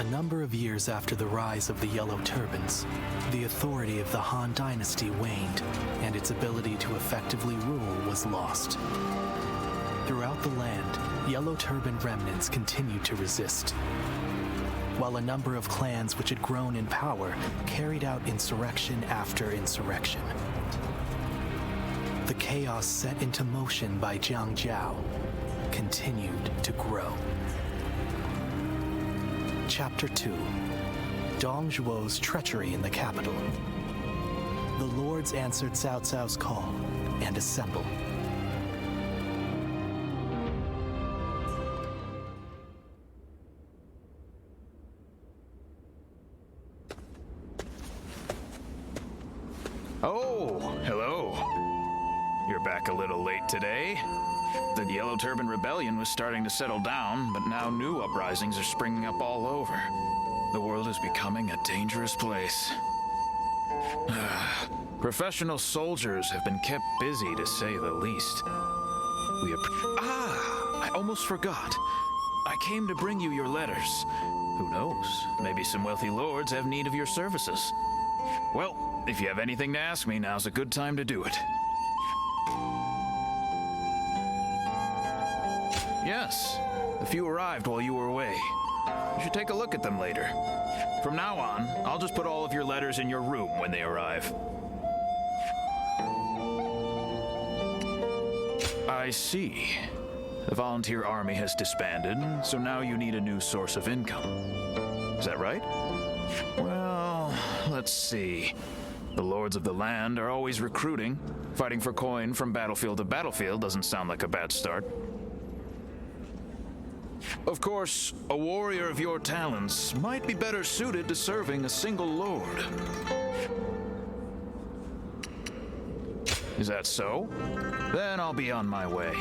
A number of years after the rise of the Yellow Turbans, the authority of the Han Dynasty waned, and its ability to effectively rule was lost. Throughout the land, Yellow Turban remnants continued to resist, while a number of clans which had grown in power carried out insurrection after insurrection. The chaos set into motion by Jiang Jiao continued to grow. Chapter 2. Dong Zhuo's treachery in the capital. The lords answered Cao Cao's call and assembled. Oh, hello. You're back a little late today. The Yellow Turban Rebellion was starting to settle down, but now new uprisings are springing up all over. The world is becoming a dangerous place. Professional soldiers have been kept busy, to say the least. I almost forgot. I came to bring you your letters. Who knows? Maybe some wealthy lords have need of your services. Well, if you have anything to ask me, now's a good time to do it. Yes, a few arrived while you were away. You should take a look at them later. From now on, I'll just put all of your letters in your room when they arrive. I see. The volunteer army has disbanded, so now you need a new source of income. Is that right? Well, let's see. The lords of the land are always recruiting. Fighting for coin from battlefield to battlefield doesn't sound like a bad start. Of course, a warrior of your talents might be better suited to serving a single lord. Is that so? Then I'll be on my way.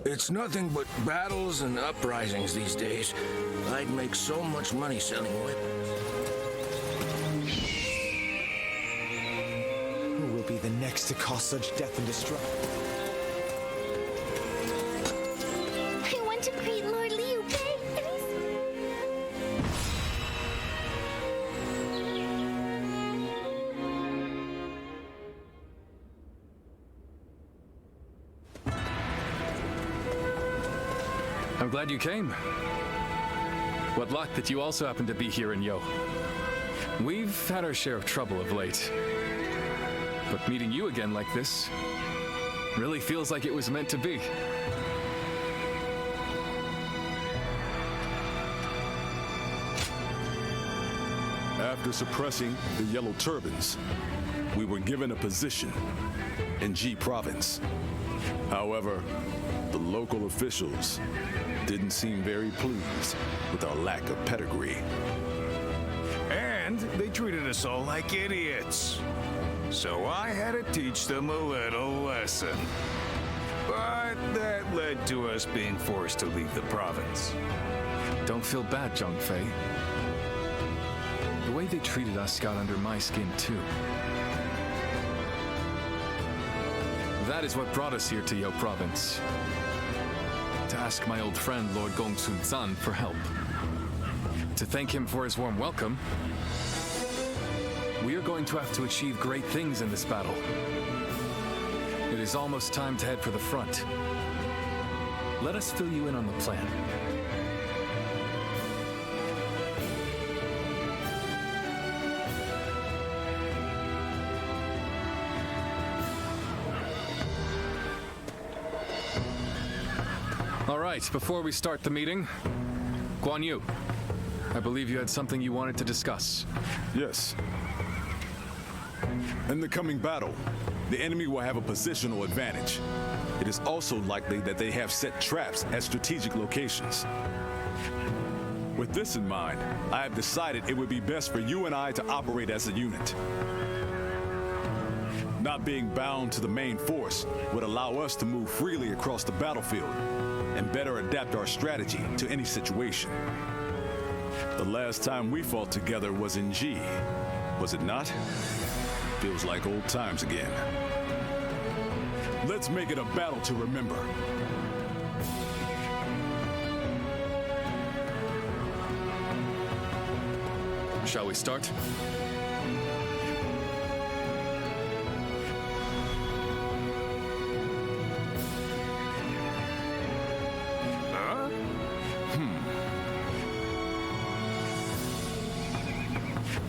It's nothing but battles and uprisings these days. I'd make so much money selling weapons. Who will be the next to cause such death and destruction? I want to greet Lord Liu Bei. I'm glad you came. What luck that you also happen to be here in Yo. We've had our share of trouble of late. But meeting you again like this really feels like it was meant to be. After suppressing the Yellow Turbans, we were given a position in G Province. However, the local officials didn't seem very pleased with our lack of pedigree. And they treated us all like idiots. So I had to teach them a little lesson. But that led to us being forced to leave the province. Don't feel bad, Zhang Fei. The way they treated us got under my skin, too. That is what brought us here to Yo Province. To ask my old friend, Lord Gongsun Zan, for help. To thank him for his warm welcome. We are going to have to achieve great things in this battle. It is almost time to head for the front. Let us fill you in on the plan. All right, before we start the meeting, Guan Yu, I believe you had something you wanted to discuss. Yes. In the coming battle, the enemy will have a positional advantage. It is also likely that they have set traps at strategic locations. With this in mind, I have decided it would be best for you and I to operate as a unit. Not being bound to the main force would allow us to move freely across the battlefield and better adapt our strategy to any situation. The last time we fought together was in G, was it not? Feels like old times again. Let's make it a battle to remember. Shall we start?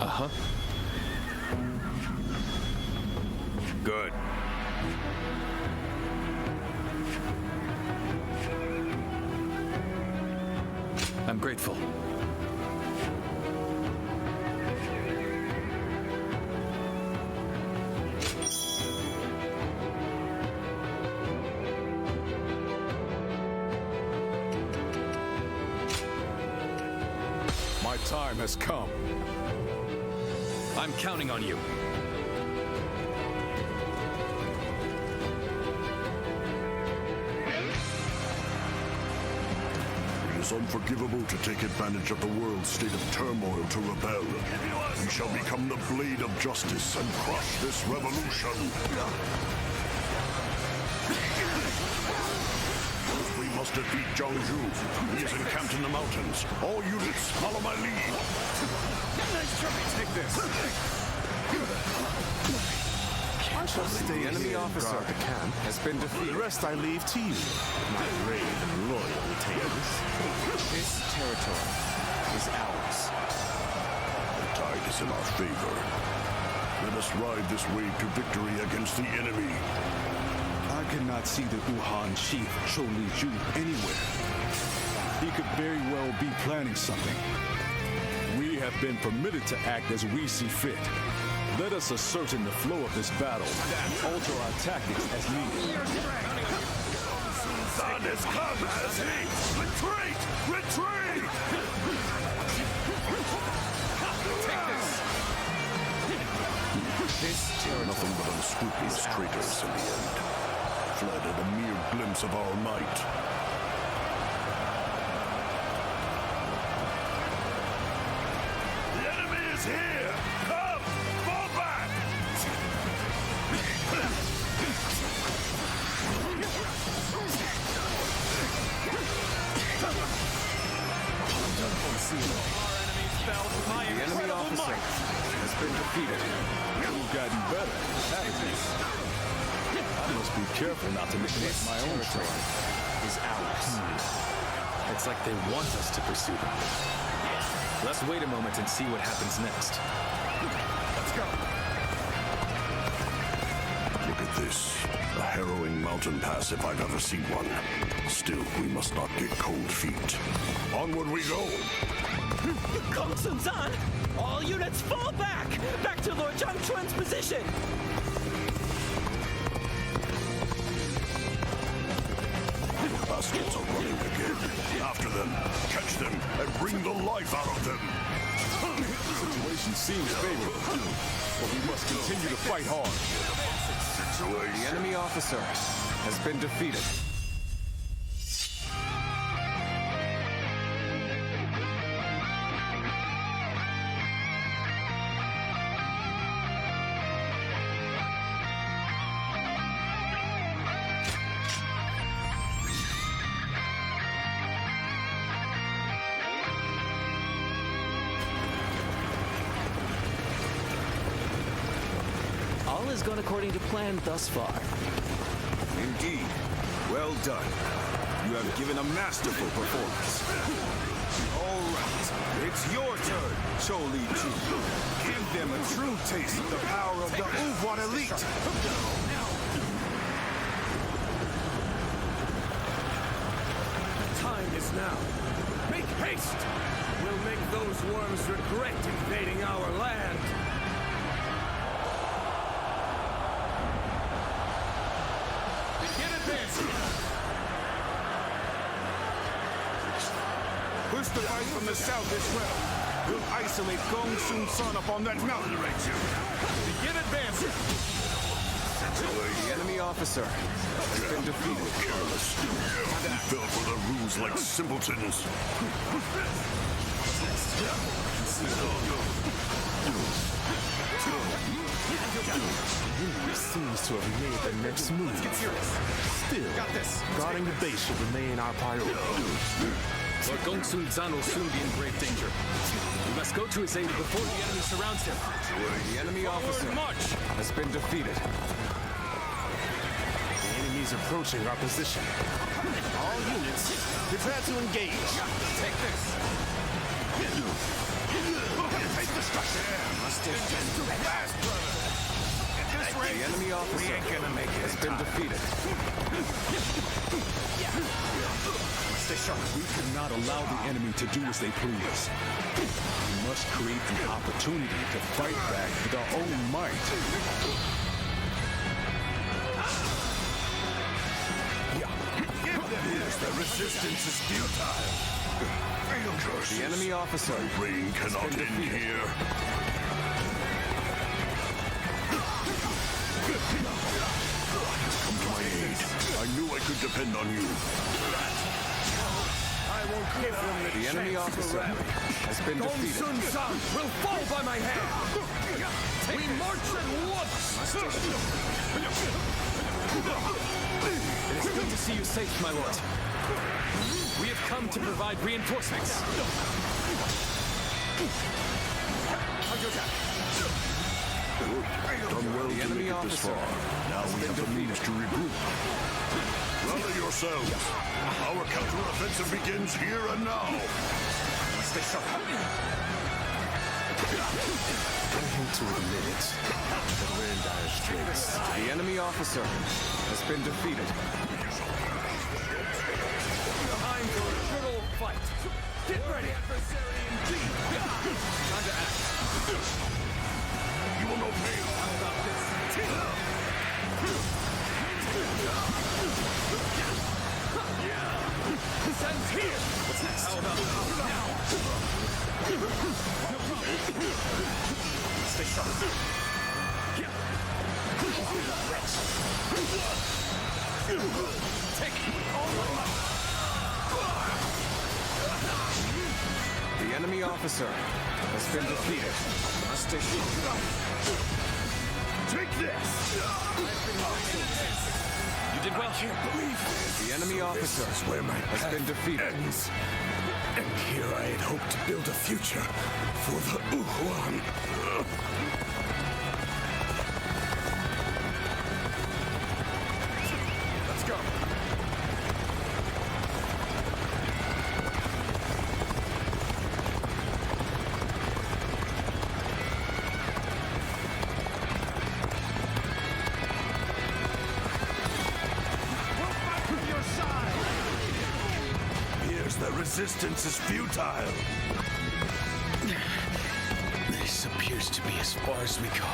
Uh-huh. Good. I'm grateful. My time has come. I'm counting on you. It is unforgivable to take advantage of the world's state of turmoil to rebel. We shall become the blade of justice and crush this revolution. We must defeat Zhangzhu. He is encamped in the mountains. All units, follow my lead. Nice try. Take this. The enemy officer at the camp has been defeated. The rest I leave to you, my brave and loyal retainers. This territory is ours. The tide is in our favor. Let us ride this wave to victory against the enemy. I cannot see the Wuhan chief Chou Liju anywhere. He could very well be planning something. We have been permitted to act as we see fit. Let us ascertain the flow of this battle and alter our tactics as needed. Sun has come, has he? Retreat! Retreat! Nothing but unscrupulous traitors in the end. Fled at a mere glimpse of our might. The enemy is here! Come! Fall back! The enemy officer has been defeated. You've gotten better, haven't you? I must be careful not to neglect my own Territory is ours. It's like they want us to pursue them. Let's wait a moment and see what happens next. Let's go. Look at this. A harrowing mountain pass if I've ever seen one. Still, we must not get cold feet. Onward we go! Kong Sun-san! All units fall back! Back to Lord Zhang Chuan's position! Bastards are running again. After them, catch them, and bring the life out of them. The situation seems favorable, but we must continue to fight hard. The enemy officer has been defeated. All has gone according to plan thus far. Indeed. Well done. You have given a masterful performance. All right. It's your turn, Cho Li-Ju. Give them a true taste of the power of the Uhuan elite. The time is now. Make haste! We'll make those worms regret invading our land. Begin advancing! Push the fight from the south as well. We'll isolate Gong Sun up on that mountain. Begin advancing! The enemy officer has been defeated. Careless. We fell for the ruse like simpletons. He seems to have made the next move. Still, guarding the base should remain our priority. Lord Gong Sun will soon be in grave danger. We must go to his aid before the enemy surrounds him. The enemy officer has been defeated. The enemy is approaching our position. All units, prepare to engage. Take this! Take the structure. Fast, brother! At this rate, The enemy officer we ain't gonna make it has been defeated. We cannot allow the enemy to do as they please. We must create the opportunity to fight back with our own might. The resistance is futile. Fatal curses. The enemy officer Reign cannot end here. Come to my aid. I knew I could depend on you. I won't give them The enemy chance to officer rally. has been Gong defeated. Sun-san will fall by my hand. We march at once. It is good to see you safe, my lord. We have come to provide reinforcements. Done well The to enemy make it this officer far. Now we have the means to regroup. Rally yourselves. Our counteroffensive begins here and now. Stay sharp. I hate to admit it, but we're in dire straits. The enemy officer has been defeated. Time for a good old fight. Get ready. Adversary indeed. Time to act. You will know pain. How about this? Sense here. What's next? How about now? Stay sharp. Take all my might. The enemy officer has been defeated. Must stay sharp. Take this. You did well. The enemy officer Where my has been defeated. ends. And here I had hoped to build a future for the Uhuan. Let's go. Here's the resistance is futile. appears to be as far as we go.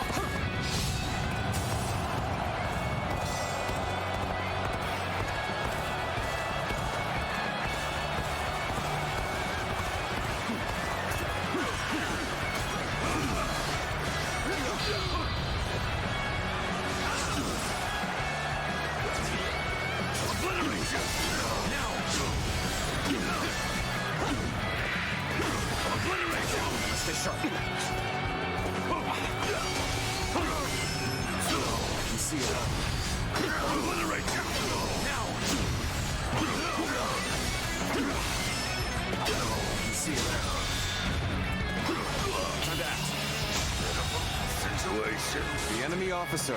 The enemy officer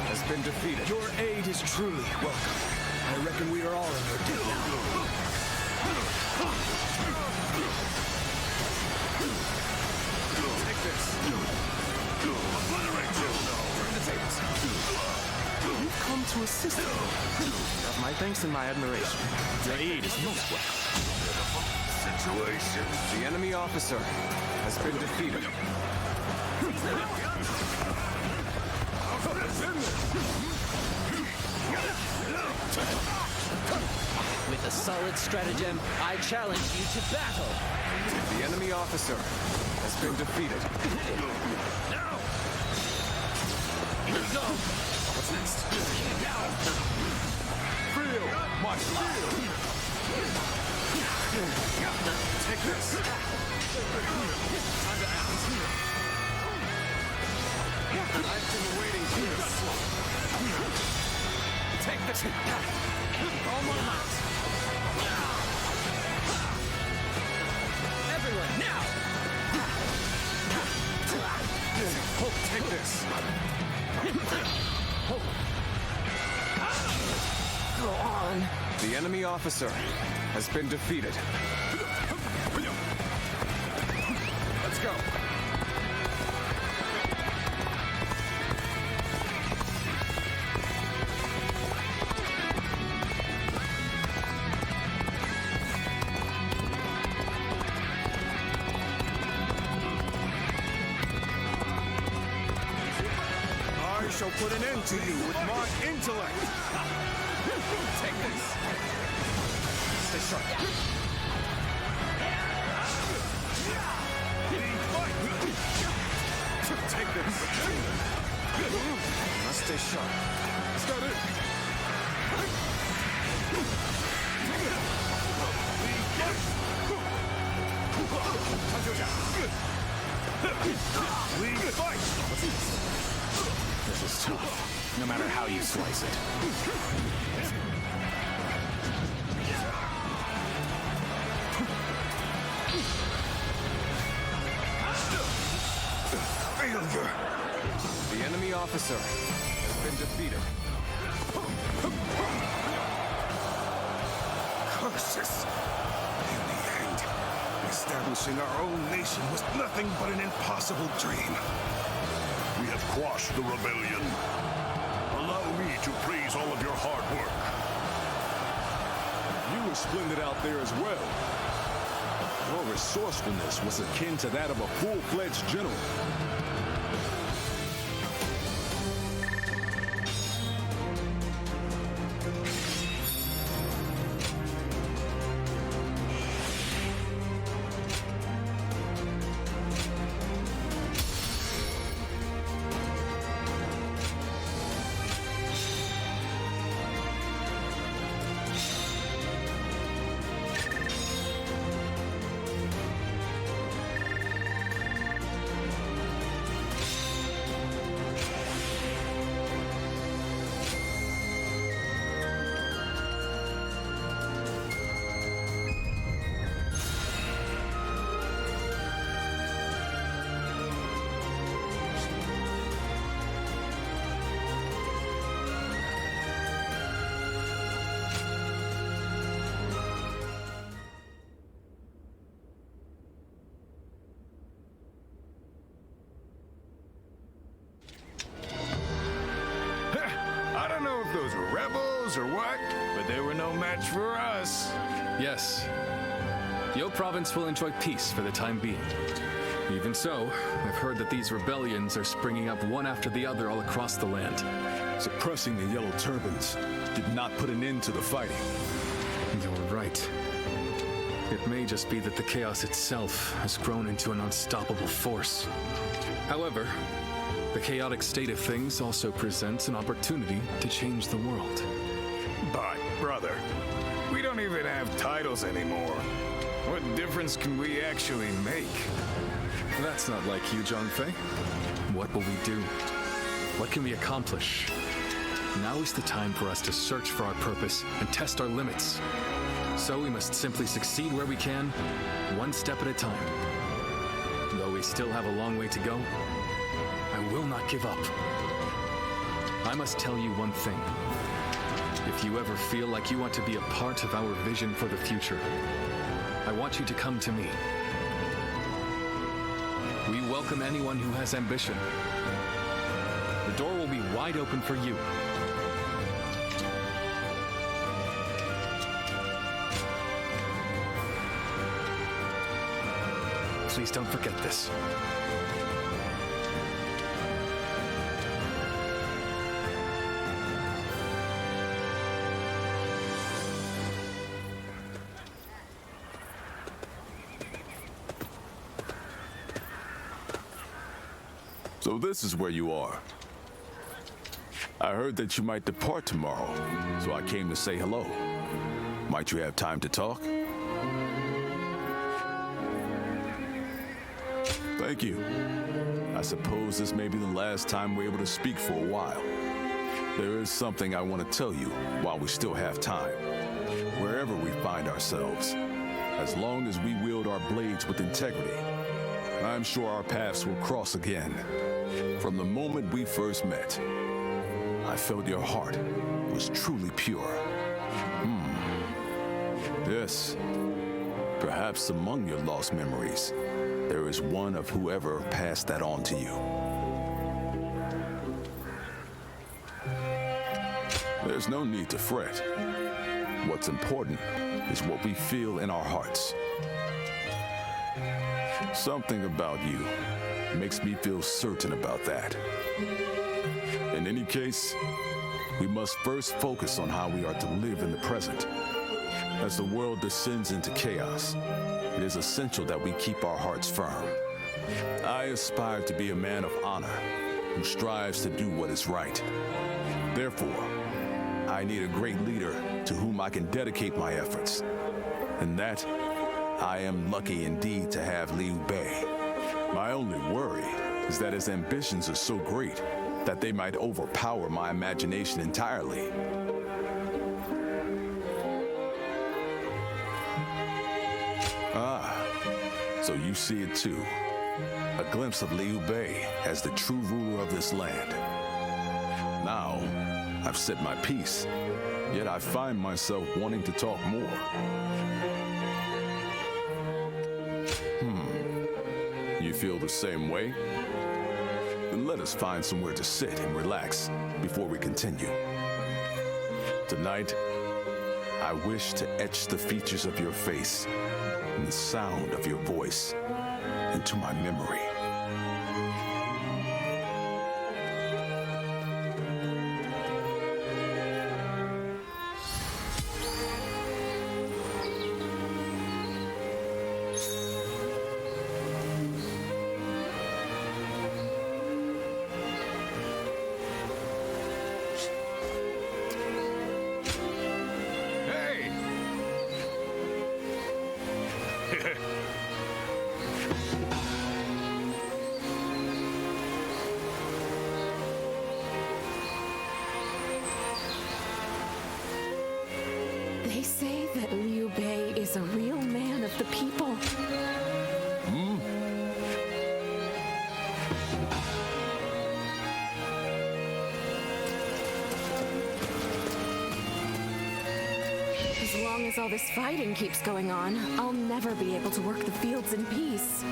has been defeated. Your aid is truly welcome. I reckon we are all in your debt now. Take this. Obliterate you. Turn the tables. You've come to assist me. Have my thanks and my admiration. Your aid is most welcome. Situation. The enemy officer has been defeated. With a solid stratagem, I challenge you to battle. The enemy officer has been defeated. Now! Here we go! What's next? Feel my steel! Take this! Time to act. I've been waiting for this. Take this! All my might! Everyone, now! Take this! Go on! The enemy officer has been defeated. Let's go! I shall put an end to you with my intellect. Take this! Stay sharp. Take this! Must stay sharp. Is that it? We fight! This is tough, no matter how you slice it. Failure! The enemy officer has been defeated. Curses! In the end, establishing our own nation was nothing but an impossible dream. We have quashed the rebellion. Allow me to praise all of your hard work. You were splendid out there as well. Your resourcefulness was akin to that of a full-fledged general. I don't know if those were rebels or what, but they were no match for us. Yes. Yo province will enjoy peace for the time being. Even so, I've heard that these rebellions are springing up one after the other all across the land. Suppressing the Yellow Turbans did not put an end to the fighting. You're right. It may just be that the chaos itself has grown into an unstoppable force. However, the chaotic state of things also presents an opportunity to change the world. But, brother, we don't even have titles anymore. What difference can we actually make? That's not like you, Zhangfei. What will we do? What can we accomplish? Now is the time for us to search for our purpose and test our limits. So we must simply succeed where we can, one step at a time. Though we still have a long way to go, I will not give up. I must tell you one thing. If you ever feel like you want to be a part of our vision for the future, I want you to come to me. We welcome anyone who has ambition. The door will be wide open for you. Please don't forget this. So this is where you are. I heard that you might depart tomorrow, so I came to say hello. Might you have time to talk? Thank you. I suppose this may be the last time we're able to speak for a while. There is something I want to tell you while we still have time. Wherever we find ourselves, as long as we wield our blades with integrity, I'm sure our paths will cross again. From the moment we first met, I felt your heart was truly pure. Yes, perhaps among your lost memories, there is one of whoever passed that on to you. There's no need to fret. What's important is what we feel in our hearts. Something about you makes me feel certain about that. In any case, we must first focus on how we are to live in the present. As the world descends into chaos, it is essential that we keep our hearts firm. I aspire to be a man of honor who strives to do what is right. Therefore, I need a great leader to whom I can dedicate my efforts. And that, I am lucky indeed to have Liu Bei. My only worry is that his ambitions are so great that they might overpower my imagination entirely. Ah, so you see it too. A glimpse of Liu Bei as the true ruler of this land. Now, I've said my piece, yet I find myself wanting to talk more. You feel the same way? Then let us find somewhere to sit and relax before we continue. Tonight, I wish to etch the features of your face and the sound of your voice into my memory. They say that Liu Bei is a real man of the people. As long as all this fighting keeps going on, I'll never be able to work the fields in peace.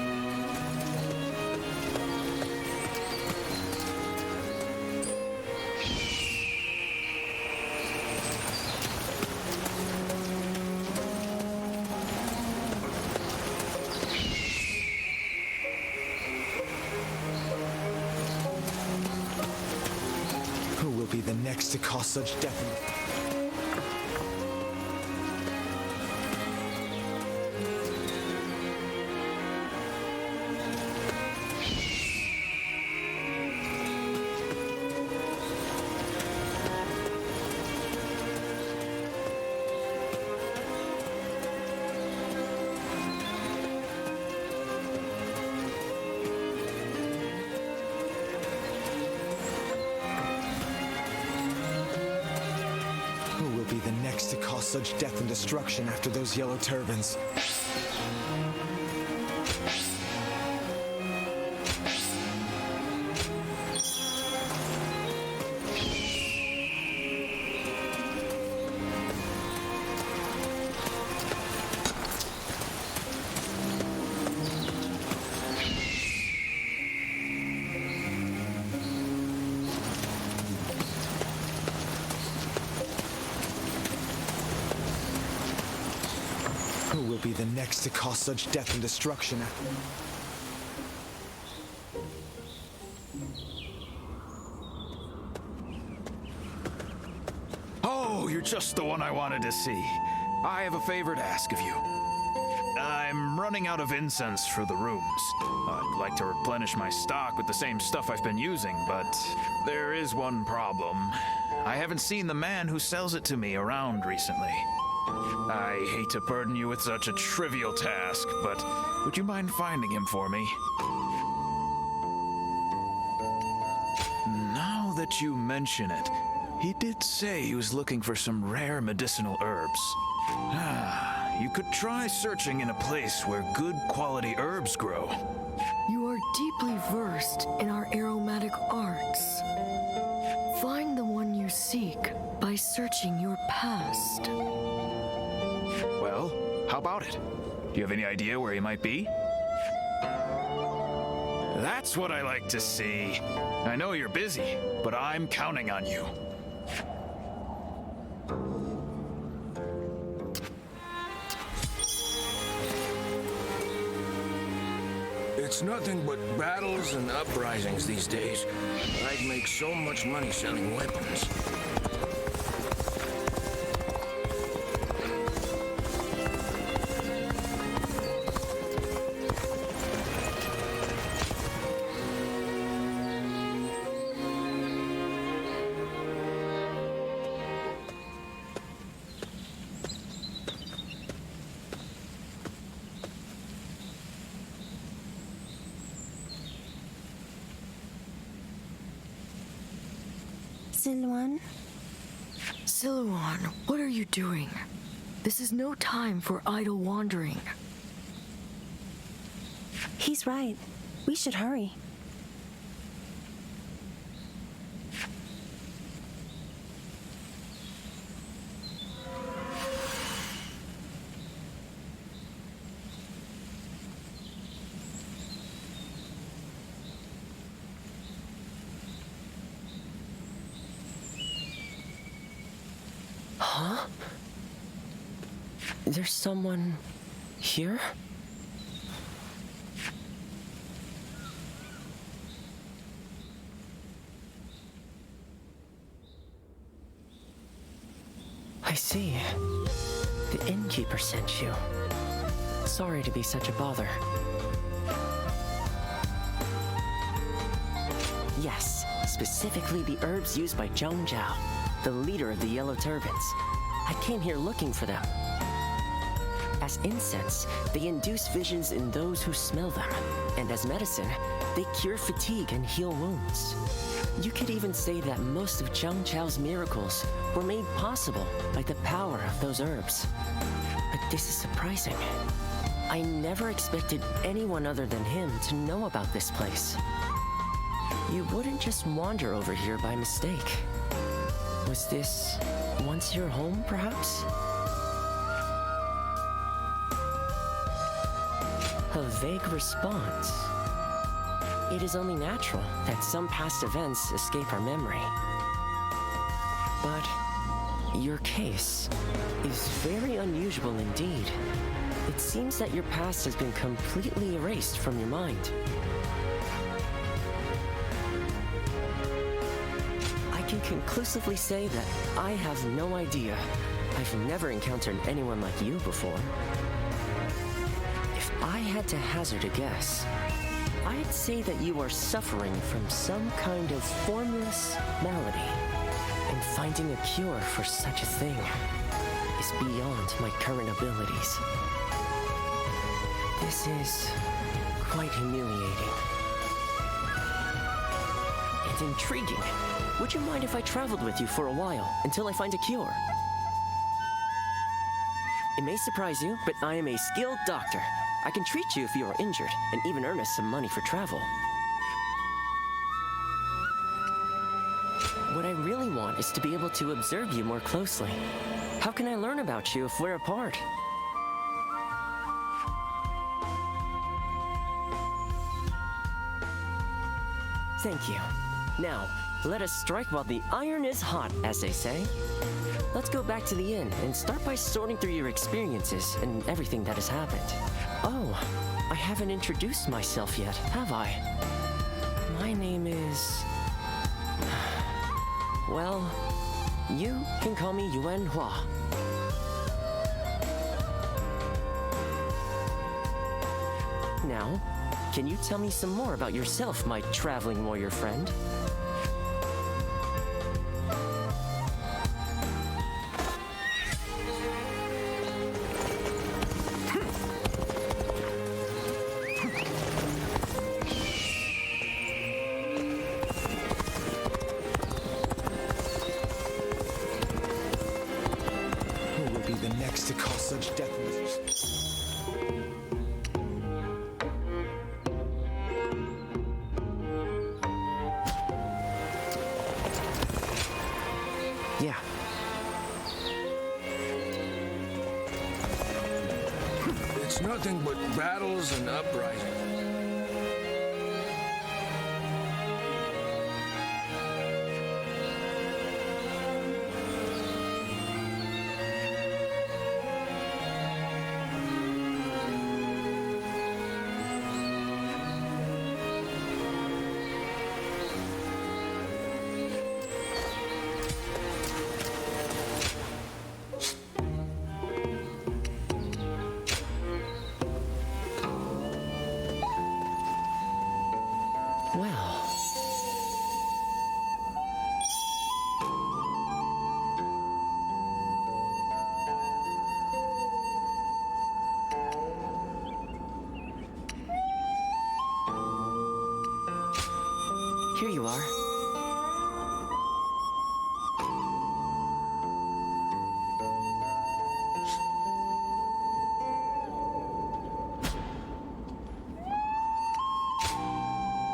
next to cause such death? To cause such death and destruction after those yellow turbans. Who will be the next to cause such death and destruction? Oh, you're just the one I wanted to see. I have a favor to ask of you. I'm running out of incense for the rooms. I'd like to replenish my stock with the same stuff I've been using, but there is one problem. I haven't seen the man who sells it to me around recently. I hate to burden you with such a trivial task, but would you mind finding him for me? Now that you mention it, he did say he was looking for some rare medicinal herbs. You could try searching in a place where good quality herbs grow. You are deeply versed in our aromatic arts. Find the one you seek by searching your past. Well, how about it? Do you have any idea where he might be? That's what I like to see. I know you're busy, but I'm counting on you. It's nothing but battles and uprisings these days. I'd make so much money selling weapons. Siluan? Siluan, what are you doing? This is no time for idle wandering. He's right. We should hurry. Huh? There's someone here? I see. The innkeeper sent you. Sorry to be such a bother. Yes, specifically the herbs used by Zhang Zhao, the leader of the Yellow Turbans. I came here looking for them. As incense, they induce visions in those who smell them, and as medicine, they cure fatigue and heal wounds. You could even say that most of Zhang Zhao's miracles were made possible by the power of those herbs. But this is surprising. I never expected anyone other than him to know about this place. You wouldn't just wander over here by mistake. Was this once your home, perhaps? A vague response. It is only natural that some past events escape our memory. But your case is very unusual indeed. It seems that your past has been completely erased from your mind. I can can conclusively say that I have no idea. I've never encountered anyone like you before. If I had to hazard a guess, I'd say that you are suffering from some kind of formless malady, and finding a cure for such a thing is beyond my current abilities. This is quite humiliating. And intriguing. Would you mind if I traveled with you for a while until I find a cure? It may surprise you, but I am a skilled doctor. I can treat you if you are injured, and even earn us some money for travel. What I really want is to be able to observe you more closely. How can I learn about you if we're apart? Thank you. Now, let us strike while the iron is hot, as they say. Let's go back to the inn and start by sorting through your experiences and everything that has happened. Oh, I haven't introduced myself yet, have I? My name is... Well, you can call me Yuan Hua. Now, can you tell me some more about yourself, my traveling warrior friend? Who will be the next to cause such death? Yeah. It's nothing but battles and uprisings. Well... Here you are.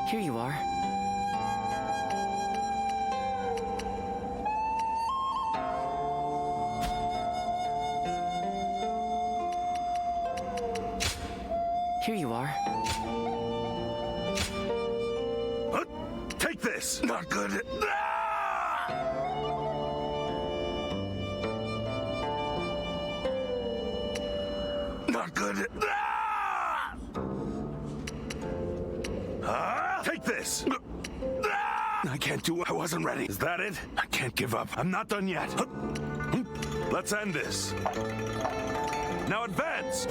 Here you are. Here you are. Take this! Not good. Not good. Take this! I can't do it. I wasn't ready. Is that it? I can't give up. I'm not done yet. Let's end this. Now advance!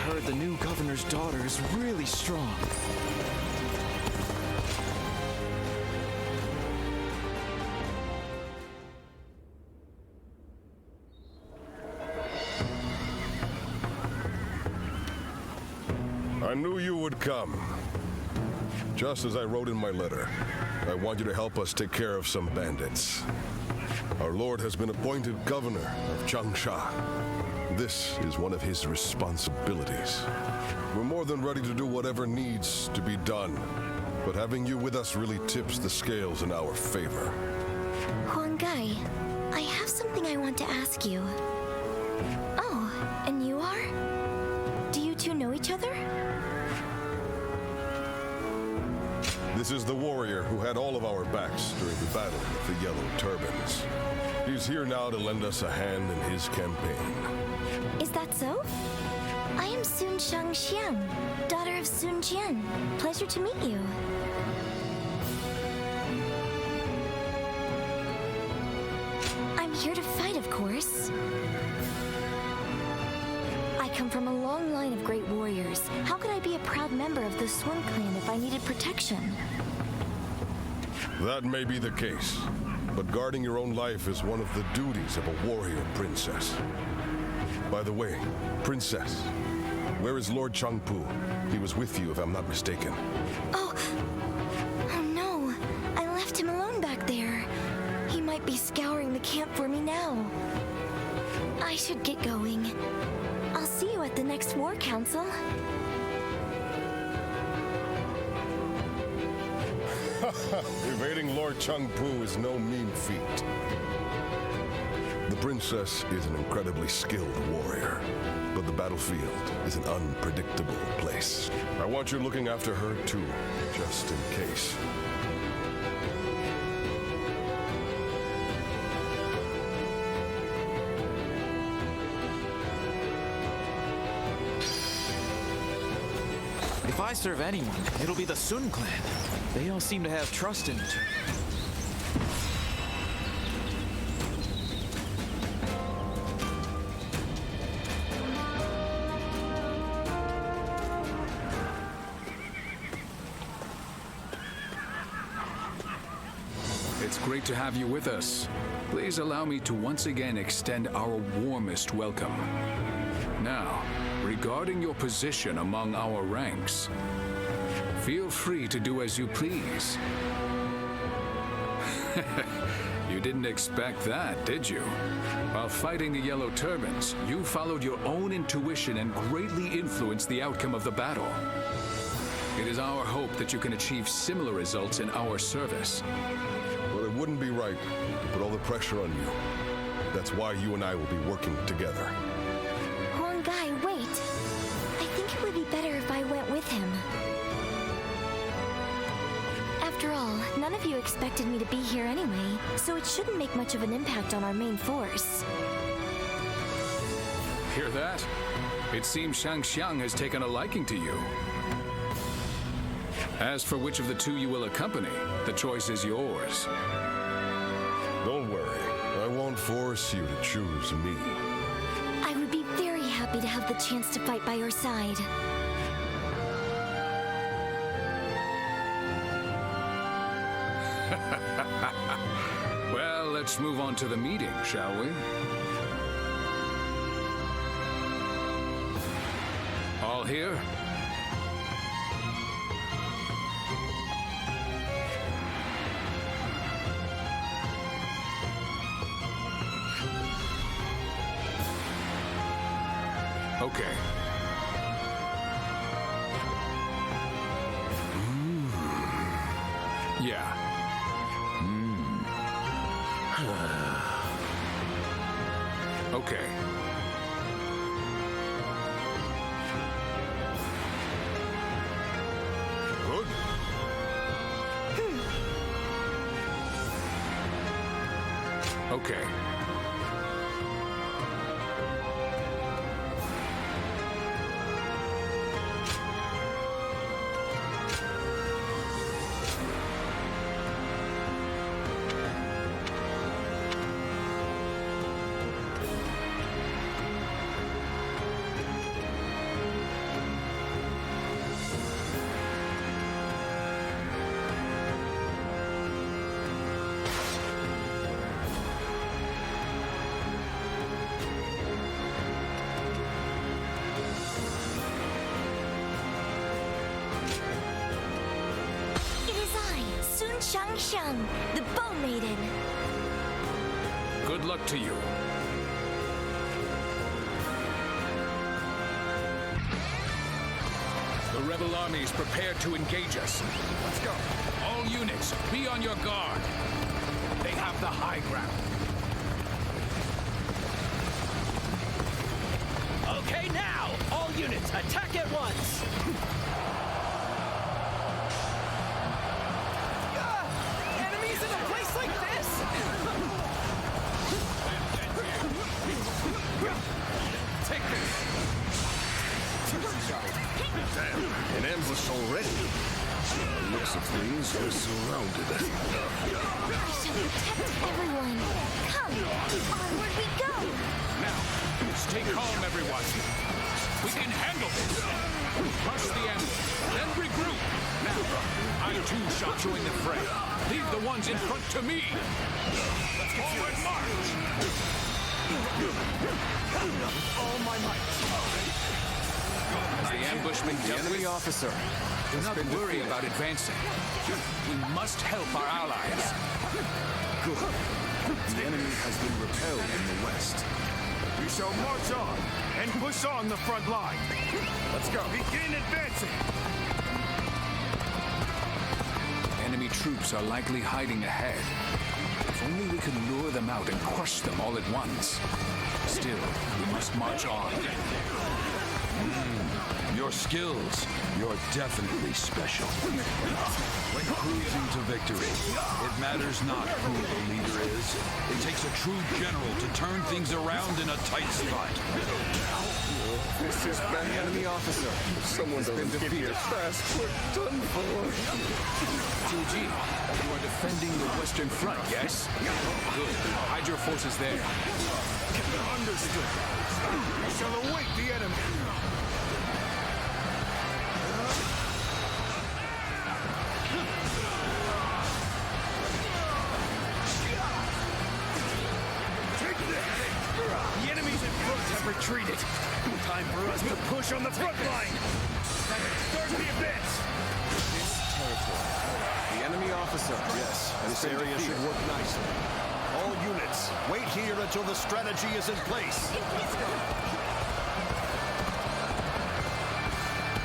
heard the new governor's daughter is really strong. I knew you would come. Just as I wrote in my letter, I want you to help us take care of some bandits. Our lord has been appointed governor of Changsha. This is one of his responsibilities. We're more than ready to do whatever needs to be done, but having you with us really tips the scales in our favor. Huang Gai, I have something I want to ask you. Oh, and you are? Do you two know each other? This is the warrior who had all of our backs during the Battle of the Yellow Turbans. He's here now to lend us a hand in his campaign. Is that so? I am Sun Shangxiang, daughter of Sun Jian. Pleasure to meet you. I'm here to fight, of course. I come from a long line of great warriors. How could I be a proud member of the Sun clan if I needed protection? That may be the case, but guarding your own life is one of the duties of a warrior princess. By the way, princess, where is Lord Changpu? He was with you, if I'm not mistaken. Oh no, I left him alone back there. He might be scouring the camp for me now. I should get going. I'll see you at the next War Council. Evading Lord Changpu is no mean feat. The princess is an incredibly skilled warrior, but the battlefield is an unpredictable place. I want you looking after her too, just in case. If I serve anyone, it'll be the Sun clan. They all seem to have trust in it. It's great to have you with us. Please allow me to once again extend our warmest welcome. Now, regarding your position among our ranks, feel free to do as you please. You didn't expect that, did you? While fighting the Yellow Turbans, you followed your own intuition and greatly influenced the outcome of the battle. It is our hope that you can achieve similar results in our service. But it wouldn't be right to put all the pressure on you. That's why you and I will be working together. Huang Gai, wait. I think it would be better if I went with him. After all, none of you expected me to be here anyway, so it shouldn't make much of an impact on our main force. Hear that? It seems Shangxiang has taken a liking to you. As for which of the two you will accompany, the choice is yours. Don't worry. I won't force you to choose me. I would be very happy to have the chance to fight by your side. Well, let's move on to the meeting, shall we? All here? Okay. Yeah. Okay. Good. Okay. Shang, the Bow Maiden. Good luck to you. The rebel army is prepared to engage us. Let's go. All units, be on your guard. They have the high ground. Okay, now! All units, attack at once! Enemies in a place like this? Take this! Damn, an ambush already. Looks of things, we're surrounded. I shall protect everyone. Come, onward we go. Now, stay calm, everyone. We can handle this. Crush the ambush, then regroup. Now, I too shall join the fray. Leave the ones in front to me. Let's get forward march. All my might. As the ambush been dealt with, officer, do not worry about advancing. We must help our allies. Good. The enemy has been repelled in the west. We shall march on and push on the front line. Let's go. Begin advancing. Enemy troops are likely hiding ahead. If only we could lure them out and crush them all at once. Still, we must march on. Your skills, you're definitely special. When cruising to victory, it matters not who the leader is. It takes a true general to turn things around in a tight spot. This is bad. The enemy officer. Someone has been defeated. Fast, we're done for. Fuji, you are defending the Western Front, yes? Good. Hide your forces there. Understood. We shall await the enemy. The enemies in front have retreated. Time for us to push on the front line. Start the advance. This territory. The enemy officer. Yes, This area should work nicely. All units, wait here until the strategy is in place.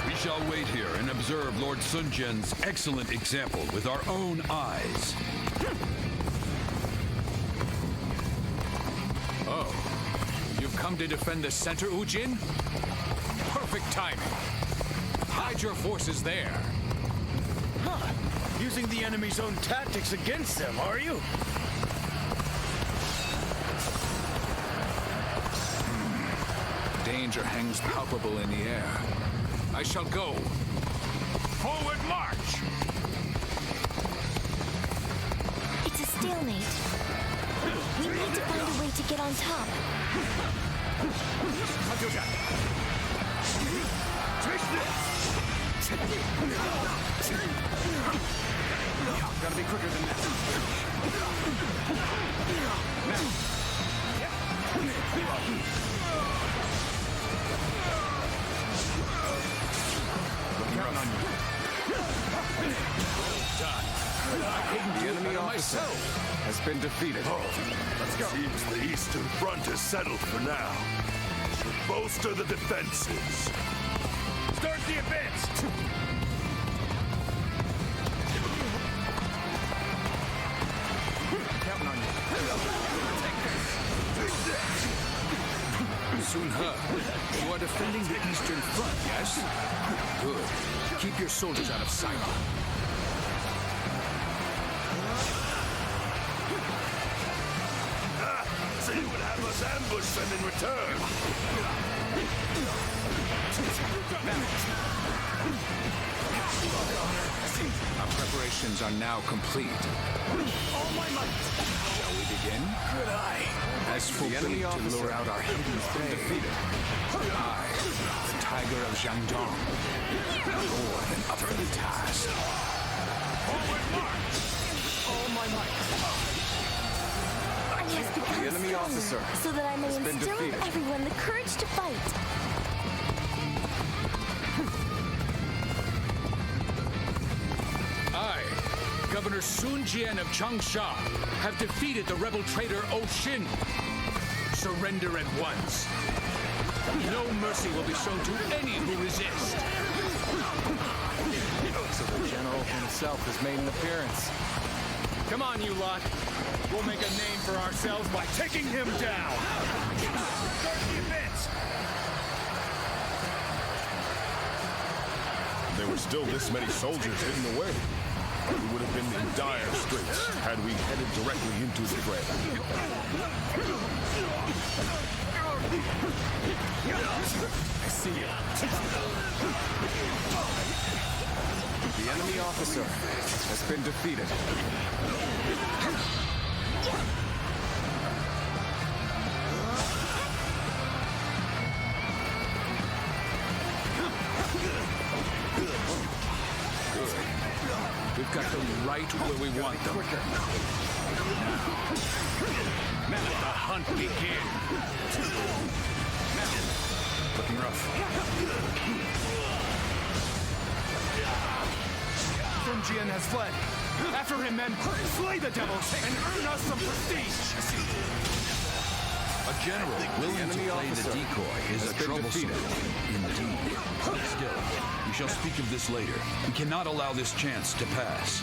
We shall wait here and observe Lord Sun Jian's excellent example with our own eyes. Oh, you've come to defend the center, Ujin? Perfect timing. Hide your forces there. Huh. Using the enemy's own tactics against them, are you? Danger hangs palpable in the air. I shall go. Forward march! It's a stalemate. We need to find a way to get on top. Gotta be quicker than that. Counting on you. Done. The enemy officer has been defeated. Let's go. Seems the Eastern Front is settled for now. Should bolster the defenses. Start the advance. Counting on you. Sun He, you are defending the Eastern Front, yes? Good. Keep your soldiers out of sight. So you would have us ambush them in return. Our preparations are now complete. All my might. Shall we begin? Good eye. As forbade to lure out our hidden prey, I, the Tiger of Jiangdong, more than up for the task. Forward march. All my might. I must become The enemy stronger, officer so that I may has been instill in defeated. everyone the courage to fight. I, Governor Sun Jian of Changsha have defeated the rebel traitor O Shin. Surrender at once. No mercy will be shown to any who resist. So the general himself has made an appearance. Come on, you lot. We'll make a name for ourselves by taking him down. Start the events! There were still this many soldiers hidden away. We would have been in dire straits had we headed directly into the fray. I see you. The enemy officer has been defeated. We've got them right where we want them. Now let the hunt begin. Looking rough. Sun Jian has fled. After him, men. Slay the devils and earn us some prestige. A general willing to play the decoy is a troublesome one. Indeed. Still, we shall speak of this later. We cannot allow this chance to pass.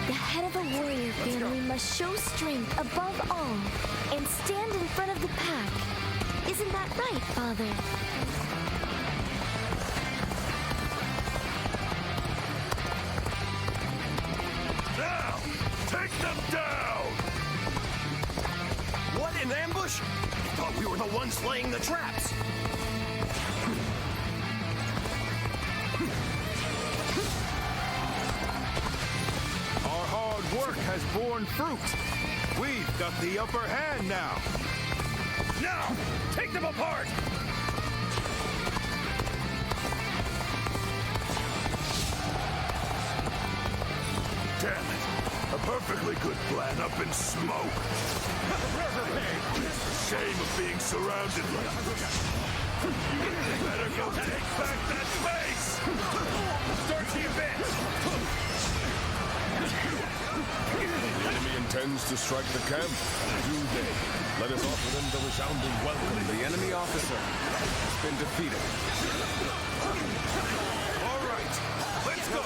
The head of a warrior family must show strength above all and stand in front of the pack. Isn't that right, Father? Now, take them down! What, an ambush? Thought we were the ones laying the traps. Our hard work has borne fruit. We've got the upper hand now. Now, take them apart! Damn it. A perfectly good plan up in smoke. Shame of being surrounded like this. You better go take back that base! Start the event! The enemy intends to strike the camp. Do they? Let us offer them the resounding welcome. The enemy officer has been defeated. All right, let's go.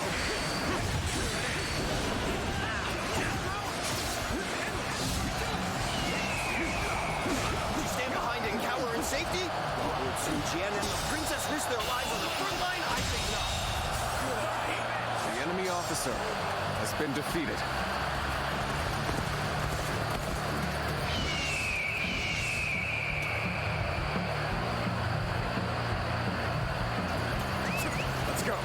You stand behind and cower in safety? Would Sun Jian and the princess risk their lives on the front line? I think not. The enemy officer has been defeated. Let's go.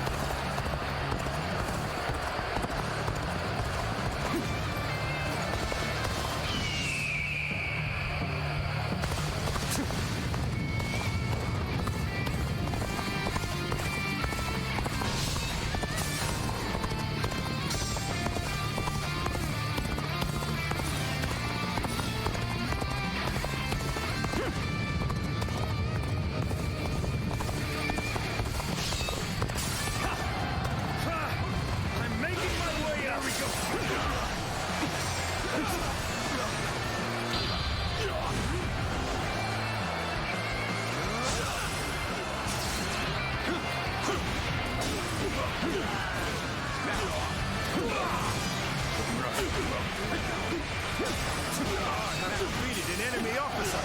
I'm making my way out. Here we go. I have defeated an enemy officer.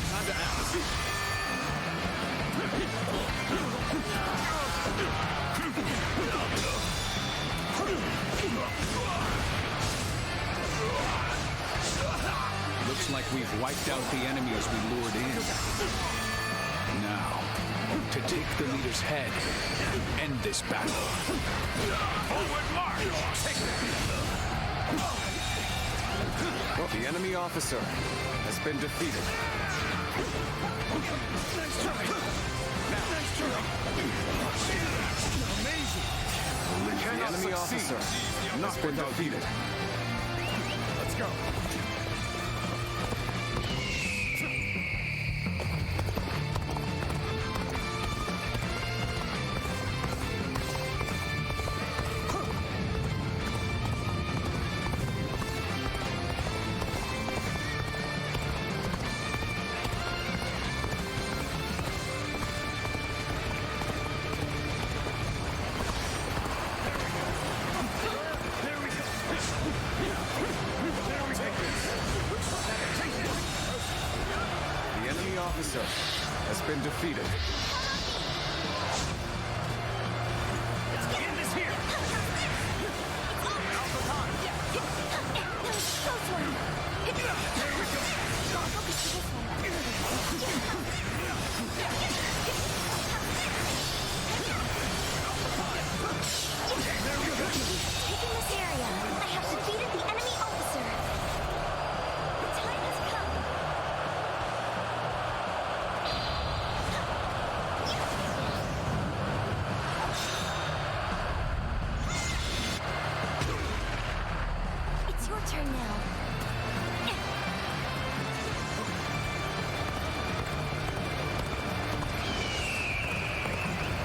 Time to act. Looks like we've wiped out the enemies we lured in. Now, to take the leader's head and end this battle. Forward march! The enemy officer has been defeated. Nice try! Nice try! Amazing! We The cannot enemy succeed. officer has Not been without defeated. Let's go. officer has been defeated. Taking this area, I have defeated the enemy officer. The time has come. It's your turn now.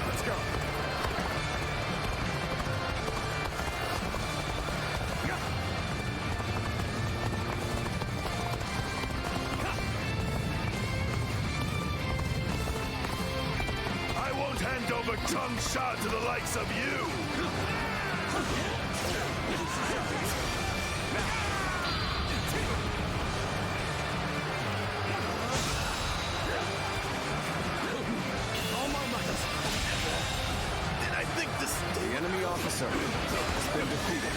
Let's go. I won't hand over Chung Sha to the likes of you! All my might. And I think this... The enemy officer has been defeated.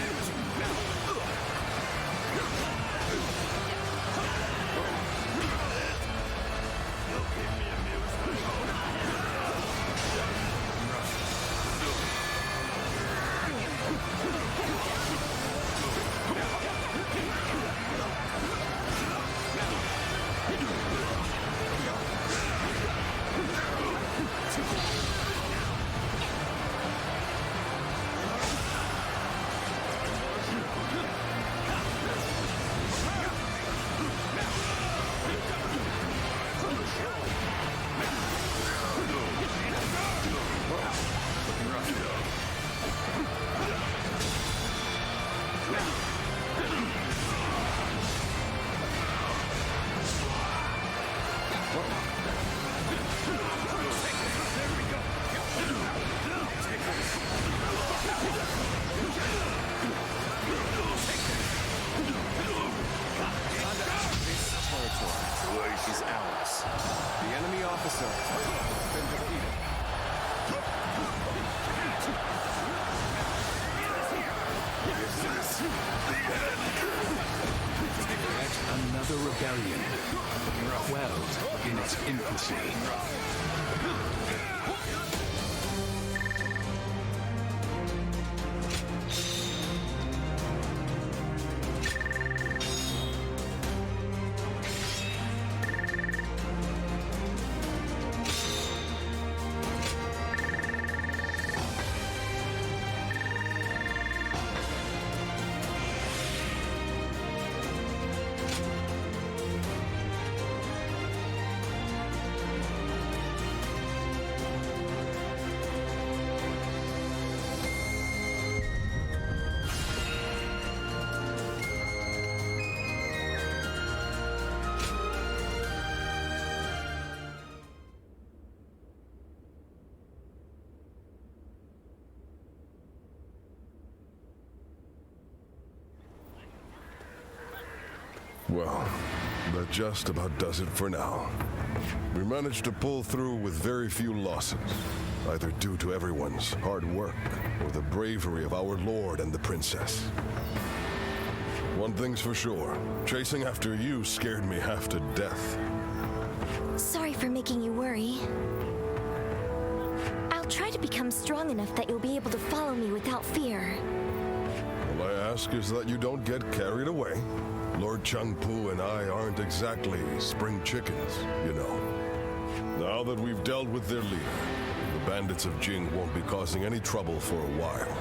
Is ours. The enemy officer has been defeated. Yet another rebellion, quelled in its infancy. Well, that just about does it for now. We managed to pull through with very few losses, either due to everyone's hard work or the bravery of our lord and the princess. One thing's for sure, chasing after you scared me half to death. Sorry for making you worry. I'll try to become strong enough that you'll be able to follow me without fear. All I ask is that you don't get carried away. Lord Chengpu and I aren't exactly spring chickens, you know. Now that we've dealt with their leader, the bandits of Jing won't be causing any trouble for a while.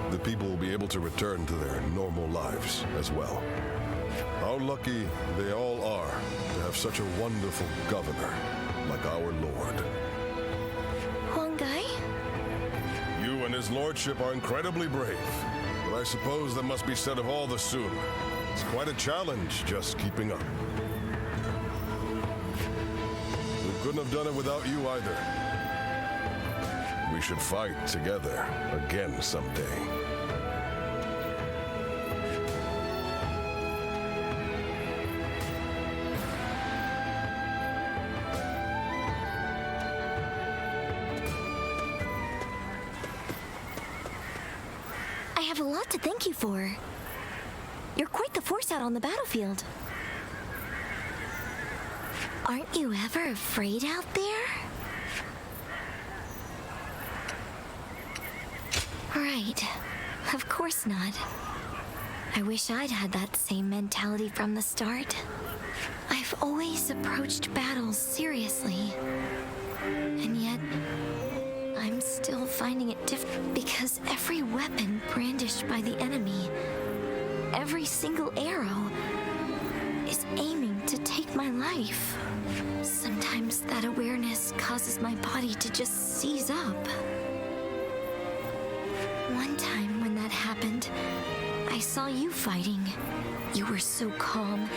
The people will be able to return to their normal lives as well. How lucky they all are to have such a wonderful governor like our lord. Huangai? You and his lordship are incredibly brave, but I suppose that must be said of all the Sun. It's quite a challenge just keeping up. We couldn't have done it without you either. We should fight together again someday. have a lot to thank you for. You're quite the force out on the battlefield. Aren't you ever afraid out there? Right. Of course not. I wish I'd had that same mentality from the start. I've always approached battles seriously. And yet, I'm still finding it difficult because every weapon brandished by the enemy, every single arrow, is aiming to take my life. Sometimes that awareness causes my body to just seize up. One time when that happened, I saw you fighting. You were so calm,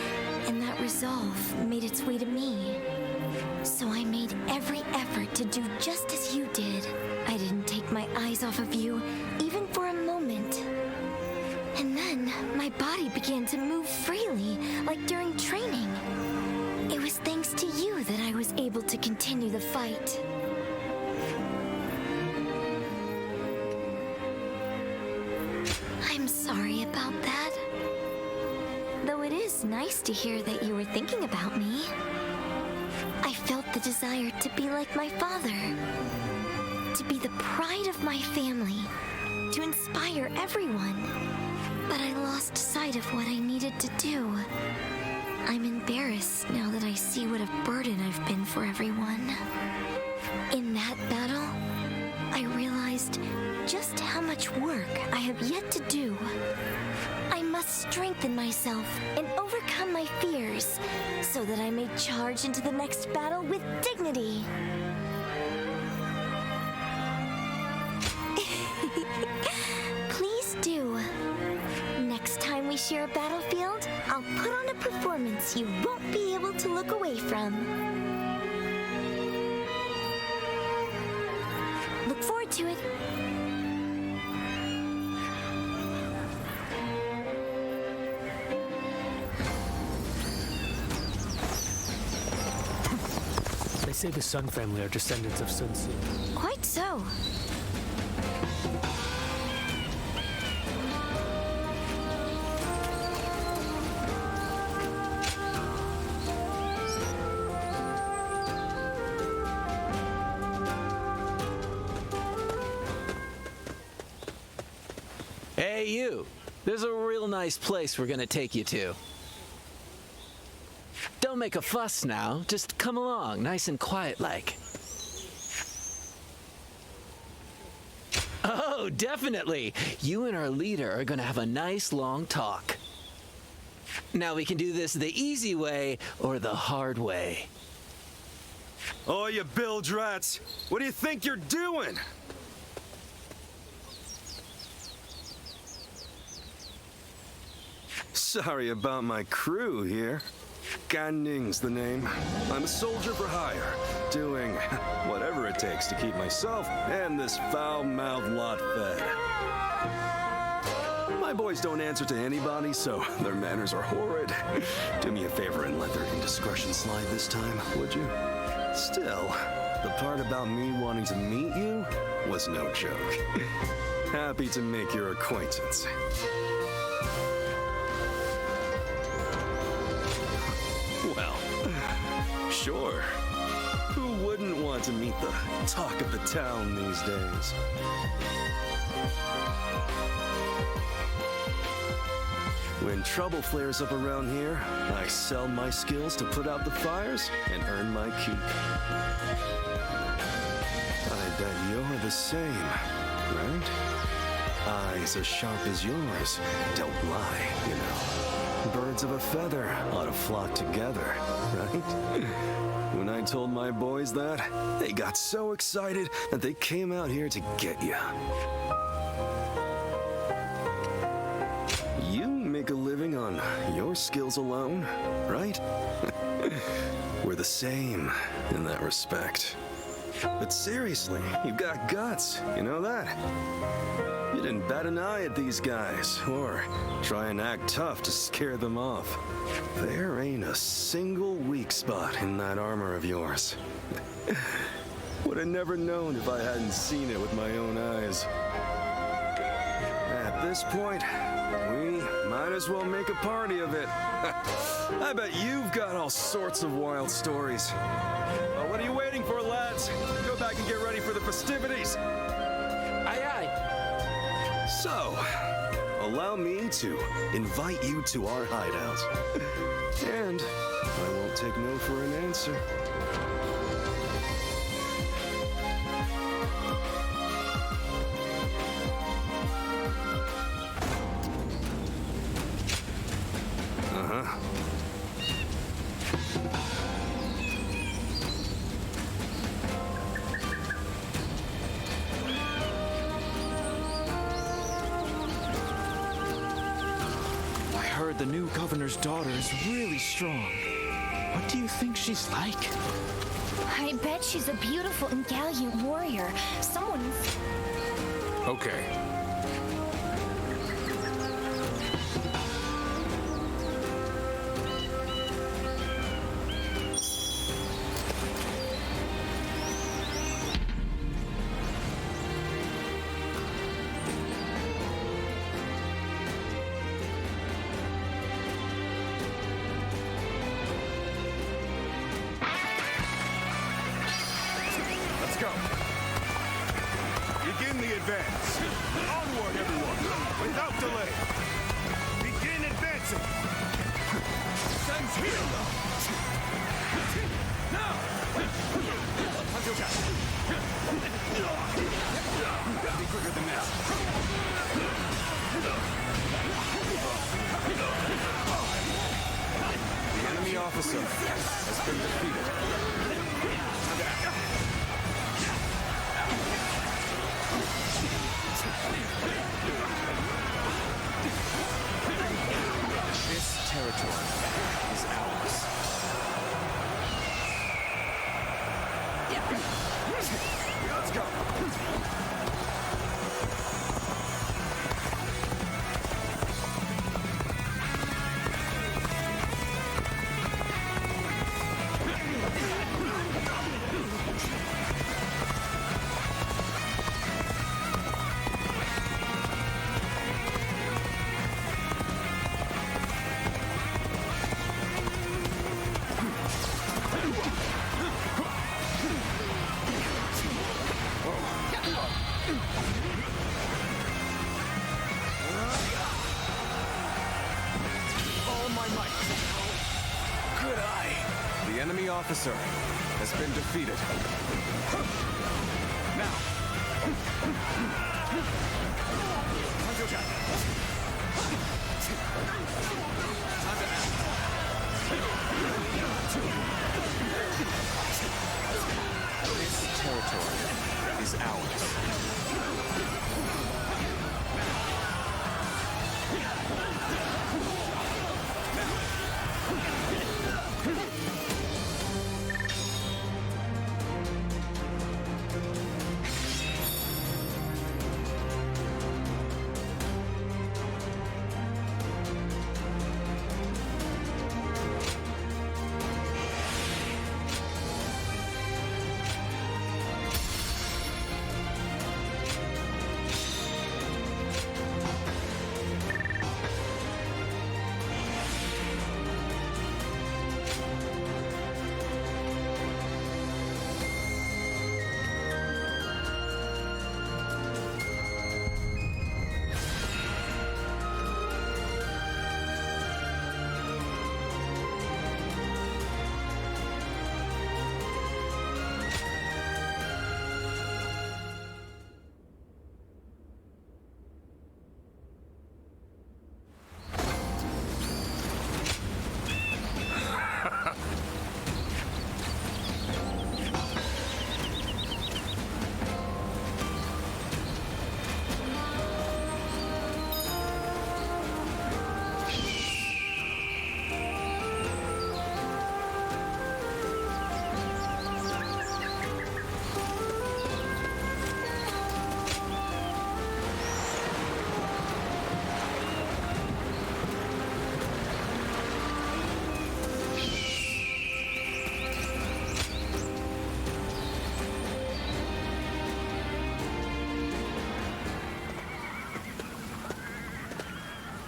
and that resolve made its way to me. So I made every effort to do just as you did. I didn't take my eyes off of you, even for a moment. And then my body began to move freely, like during training. It was thanks to you that I was able to continue the fight. I'm sorry about that. Though it is nice to hear that you were thinking about me. I felt the desire to be like my father. To be the pride of my family. To inspire everyone. But I lost sight of what I needed to do. I'm embarrassed now that I see what a burden I've been for everyone. In that battle, I realized just how much work I have yet to do. I must strengthen myself and overcome my fears so that I may charge into the next battle with dignity. Please do. Next time we share a battlefield, I'll put on a performance you won't be able to look away from. Look forward to it. They say the Sun family are descendants of Sun Tzu. Quite so. Hey, you. There's a real nice place we're gonna take you to. Don't make a fuss now. Just come along, nice and quiet-like. Oh, definitely. You and our leader are gonna have a nice long talk. Now we can do this the easy way or the hard way. Oh, you bilge rats! What do you think you're doing? Sorry about my crew here. Gan Ning's the name. I'm a soldier for hire, doing whatever it takes to keep myself and this foul-mouthed lot fed. My boys don't answer to anybody, so their manners are horrid. Do me a favor and let their indiscretion slide this time, would you? Still, the part about me wanting to meet you was no joke. Happy to make your acquaintance. Well, sure. Who wouldn't want to meet the talk of the town these days? When trouble flares up around here, I sell my skills to put out the fires and earn my keep. I bet you're the same, right? Eyes as sharp as yours don't lie, you know. Birds of a feather ought to flock together, right? When I told my boys that, they got so excited that they came out here to get you. You make a living on your skills alone, right? We're the same in that respect. But seriously, you've got guts, you know that? You didn't bat an eye at these guys, or try and act tough to scare them off. There ain't a single weak spot in that armor of yours. Would have never known if I hadn't seen it with my own eyes. At this point, we might as well make a party of it. I bet you've got all sorts of wild stories. Well, what are you waiting for, lads? Go back and get ready for the festivities. Aye, aye. So, allow me to invite you to our hideout. And I won't take no for an answer. Uh-huh. I heard the new governor's daughter is really strong. What do you think she's like? I bet she's a beautiful and gallant warrior. Someone... Okay. Let's go. Begin the advance. Onward, everyone, without delay. Begin advancing. Sends here. Now. Until time. Be quicker than this. The enemy officer has been defeated. This territory is ours. Let's go. All my might. Good eye. The enemy officer has been defeated. Now. Until time. Time to act. This territory is ours.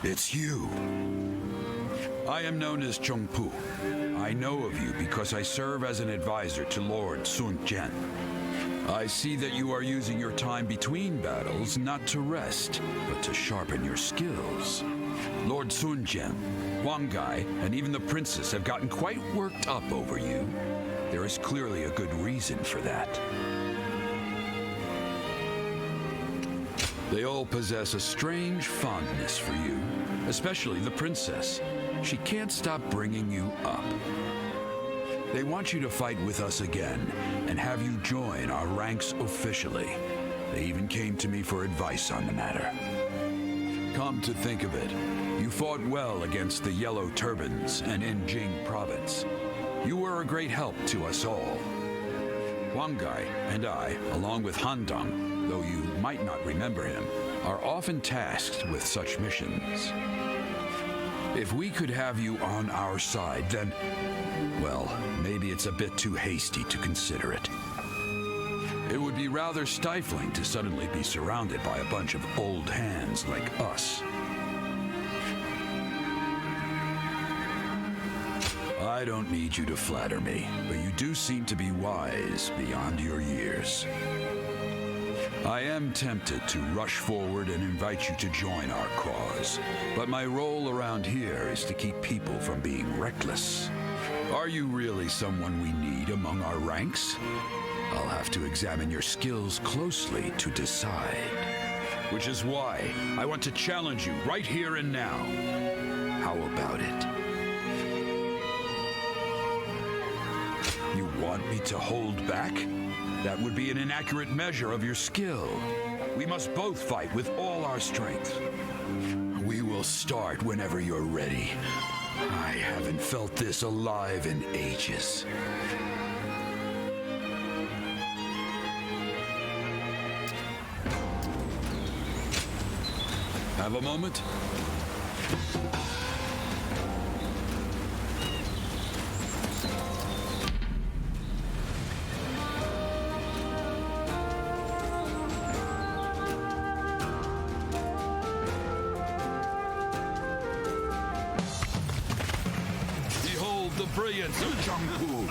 It's you. I am known as Chongpu. I know of you because I serve as an advisor to Lord Sun Jian. I see that you are using your time between battles not to rest, but to sharpen your skills. Lord Sun Jian, Wang Gai, and even the princess have gotten quite worked up over you. There is clearly a good reason for that. They all possess a strange fondness for you, especially the princess. She can't stop bringing you up. They want you to fight with us again and have you join our ranks officially. They even came to me for advice on the matter. Come to think of it, you fought well against the Yellow Turbans and in Jing Province. You were a great help to us all. Wang Gai and I, along with Han Dong, though you might not remember him, are often tasked with such missions. If we could have you on our side, then, well, maybe it's a bit too hasty to consider it. It would be rather stifling to suddenly be surrounded by a bunch of old hands like us. I don't need you to flatter me, but you do seem to be wise beyond your years. I am tempted to rush forward and invite you to join our cause, but my role around here is to keep people from being reckless. Are you really someone we need among our ranks? I'll have to examine your skills closely to decide. Which is why I want to challenge you right here and now. How about it? You want me to hold back? That would be an inaccurate measure of your skill. We must both fight with all our strength. We will start whenever you're ready. I haven't felt this alive in ages. Have a moment? The brilliance of Chongpu.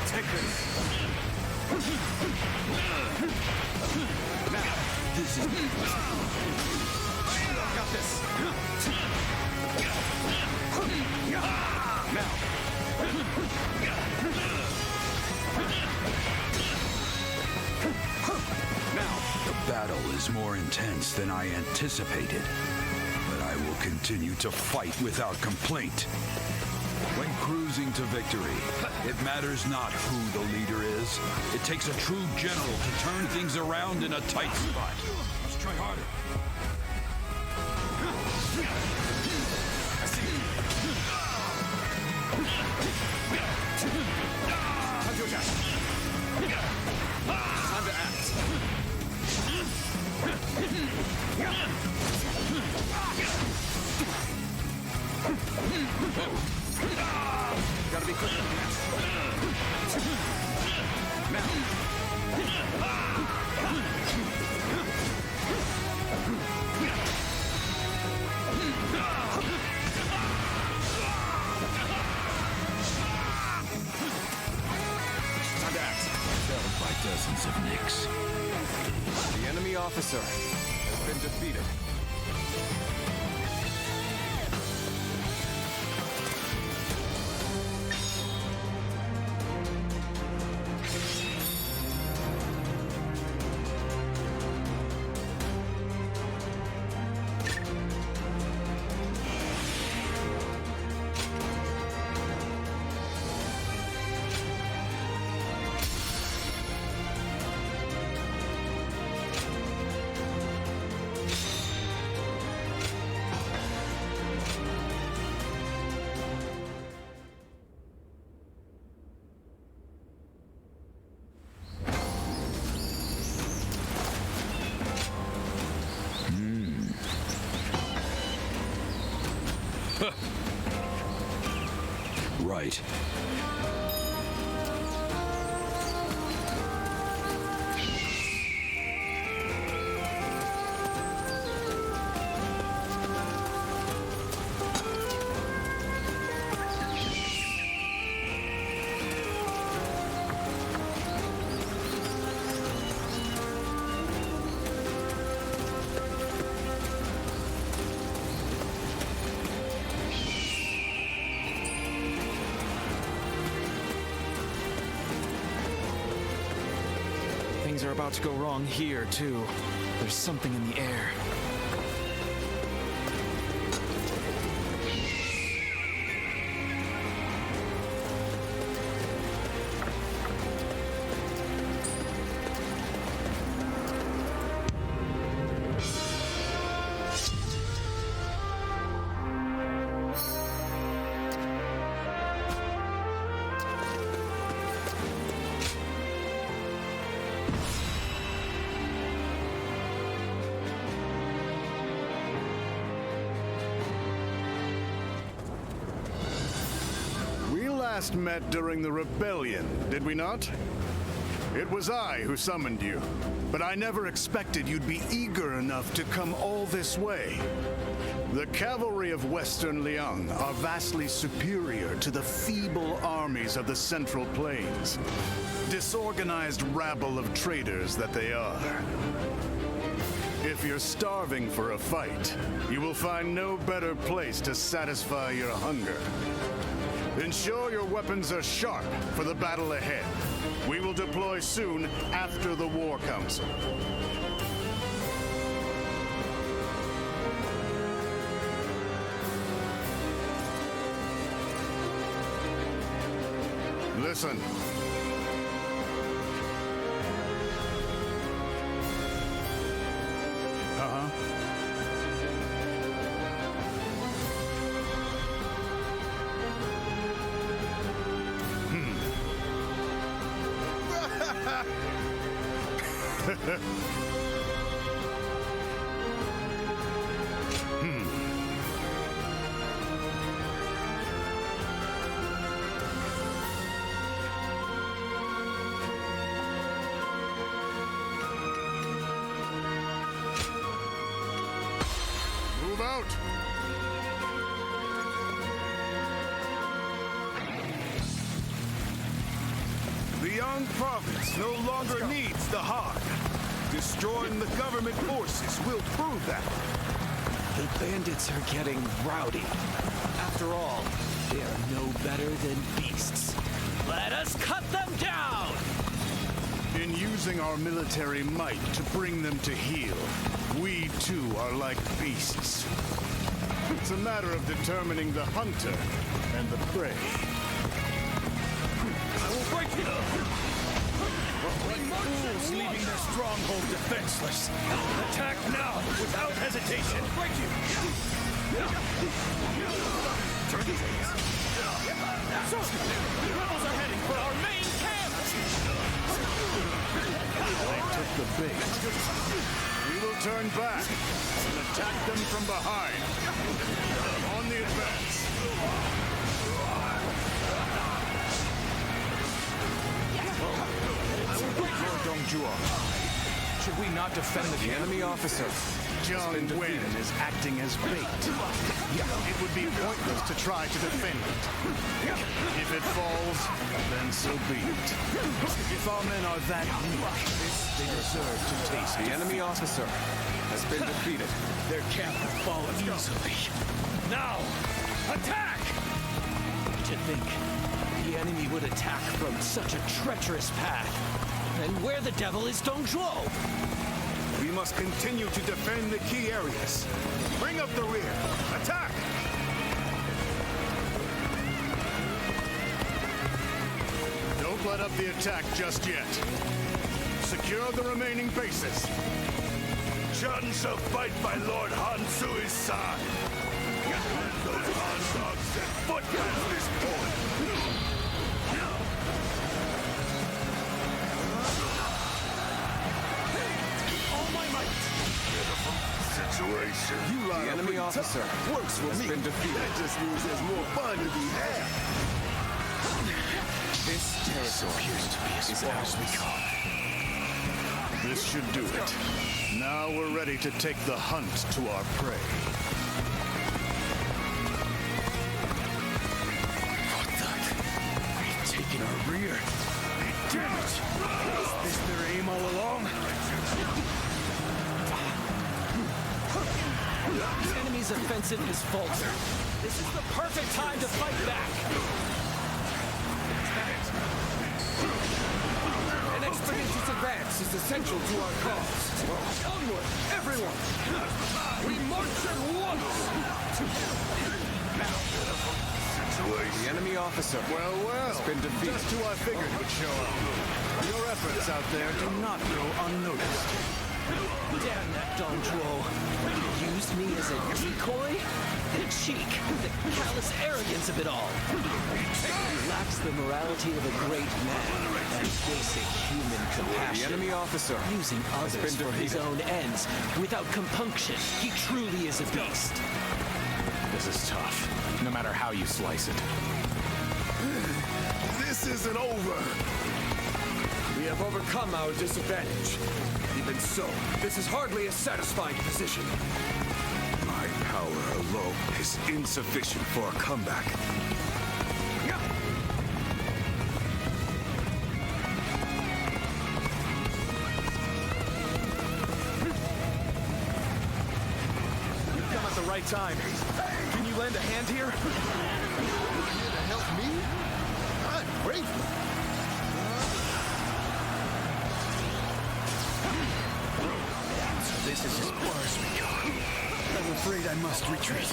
Take this. Now, this is got this. Now. The battle is more intense than I anticipated, but I will continue to fight without complaint. When cruising to victory, it matters not who the leader is. It takes a true general to turn things around in a tight spot. Let's try harder. Time to act. Gotta be quicker than that. Time to act. Felled by dozens of nicks. The enemy officer has been defeated. Right. are about to go wrong here, too. There's something in the air. Last met during the rebellion, did we not? It was I who summoned you, but I never expected you'd be eager enough to come all this way. The cavalry of Western Liang are vastly superior to the feeble armies of the Central Plains. Disorganized rabble of traitors that they are. If you're starving for a fight, you will find no better place to satisfy your hunger. Ensure your weapons are sharp for the battle ahead. We will deploy soon after the War Council. Listen. Move out! The Yang province no longer needs the Han. Destroying the government forces will prove that. The bandits are getting rowdy. After all, they are no better than beasts. Let us cut them down! In using our military might to bring them to heel, we too are like beasts. It's a matter of determining the hunter and the prey. I will break it up! Fools leaving their stronghold defenseless. Attack now, without hesitation. Break you! Turn the tables. So, the rebels are heading for our main camp! They took the bait. We will turn back and attack them from behind. On the advance. Lord Dongjua, should we not defend the enemy officer? Jiang Wen is acting as bait. It would be pointless to try to defend it. If it falls, then so be it. If our men are that weak, they deserve to taste the enemy officer has been defeated. Their camp will fall easily. Now, attack! To think the enemy would attack from such a treacherous path. And where the devil is Dongzhuo? We must continue to defend the key areas. Bring up the rear. Attack! Don't let up the attack just yet. Secure the remaining bases. Chun shall fight by Lord Han Sui's side. Those Han dogs set foot past this point. Situation. The enemy officer works for has me. been defeated. That just means there's more fun to be had. This territory is ours. This should do it. Now we're ready to take the hunt to our prey. Fuck that. We've taken our rear. Damn it! Is this their aim all along? The enemy's offensive is faltered. This is the perfect time to fight back. An expedition to advance is essential to our cause. Onward, everyone! We march at once! The enemy officer has been defeated. Just who I figured would show up. Your efforts out there do not go unnoticed. Damn that Dongzhuo. Used me as a decoy? The cheek, the callous arrogance of it all. He lacks the morality of a great man and basic human compassion. The enemy officer using others for his own ends without compunction. He truly is a beast. This is tough, no matter how you slice it. This isn't over. We have overcome our disadvantage. Even so, this is hardly a satisfying position. My power alone is insufficient for a comeback. You've come at the right time. Can you lend a hand here? Here to help me? I'm grateful. This is as far as we go. I'm afraid I must retreat.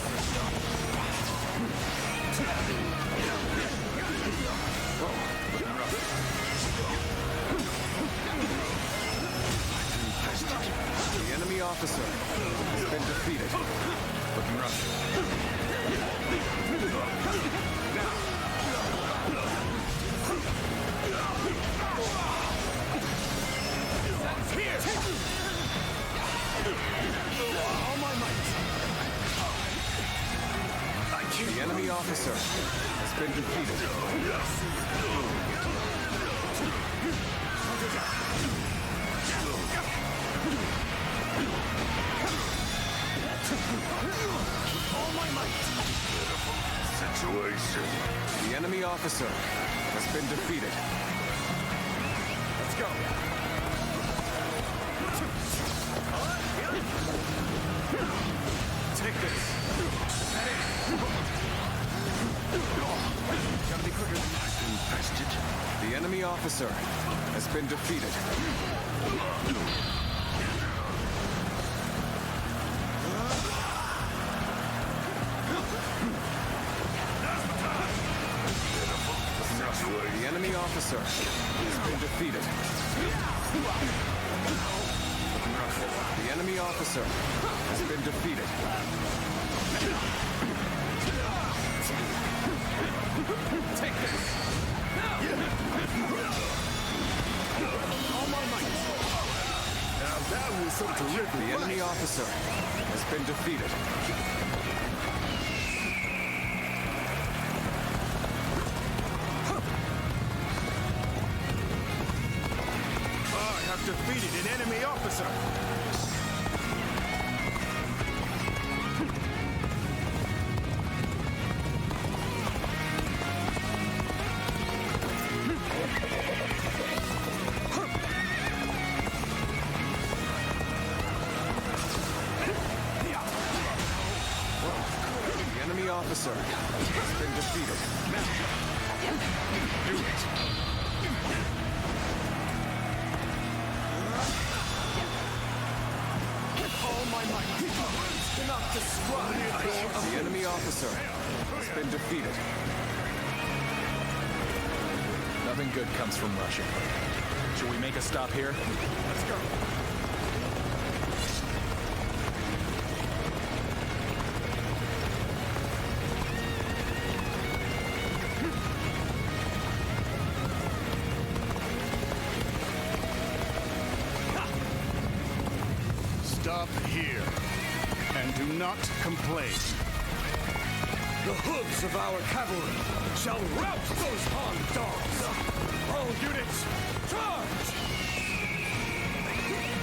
The enemy officer has been defeated. Looking rough. All my might. The enemy officer has been defeated. All my might. Situation. The enemy officer has been defeated. Let's go. Take this. Is that it? Gotta be quicker than that. Infested. The enemy officer has been defeated. The enemy officer has been defeated. The enemy officer has been defeated. Take this. All my might. Now that was some terrific. The enemy officer has been defeated. I have defeated an enemy officer. The enemy officer has been defeated. Do it. All my might. Cannot describe. The enemy officer has been defeated. Nothing good comes from rushing. Should we make a stop here? Let's go. Stop here and do not complain. The hooves of our cavalry shall rout those Han dogs! All units, charge!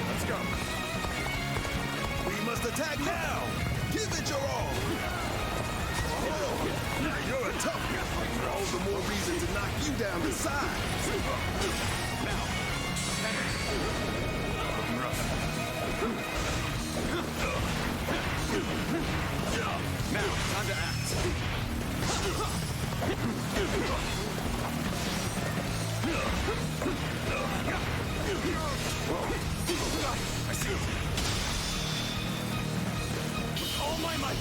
Let's go. We must attack now. Give it your all. Oh, now you're a tough one. All the more reason to knock you down to size. Now, looking rough. Now, time to act. I see it. With all my might.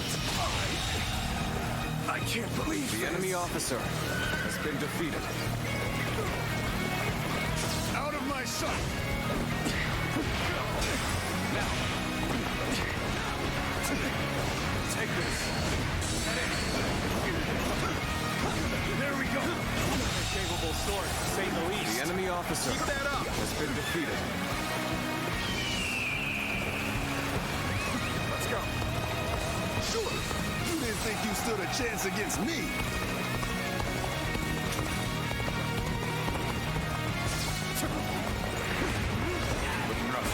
I can't believe the enemy officer has been defeated. Out of my sight! Now. Take this. There we go. A capable sword, to say the least. The enemy officer Keep that up. has been defeated. Let's go. Sure. You didn't think you stood a chance against me. Looking rough.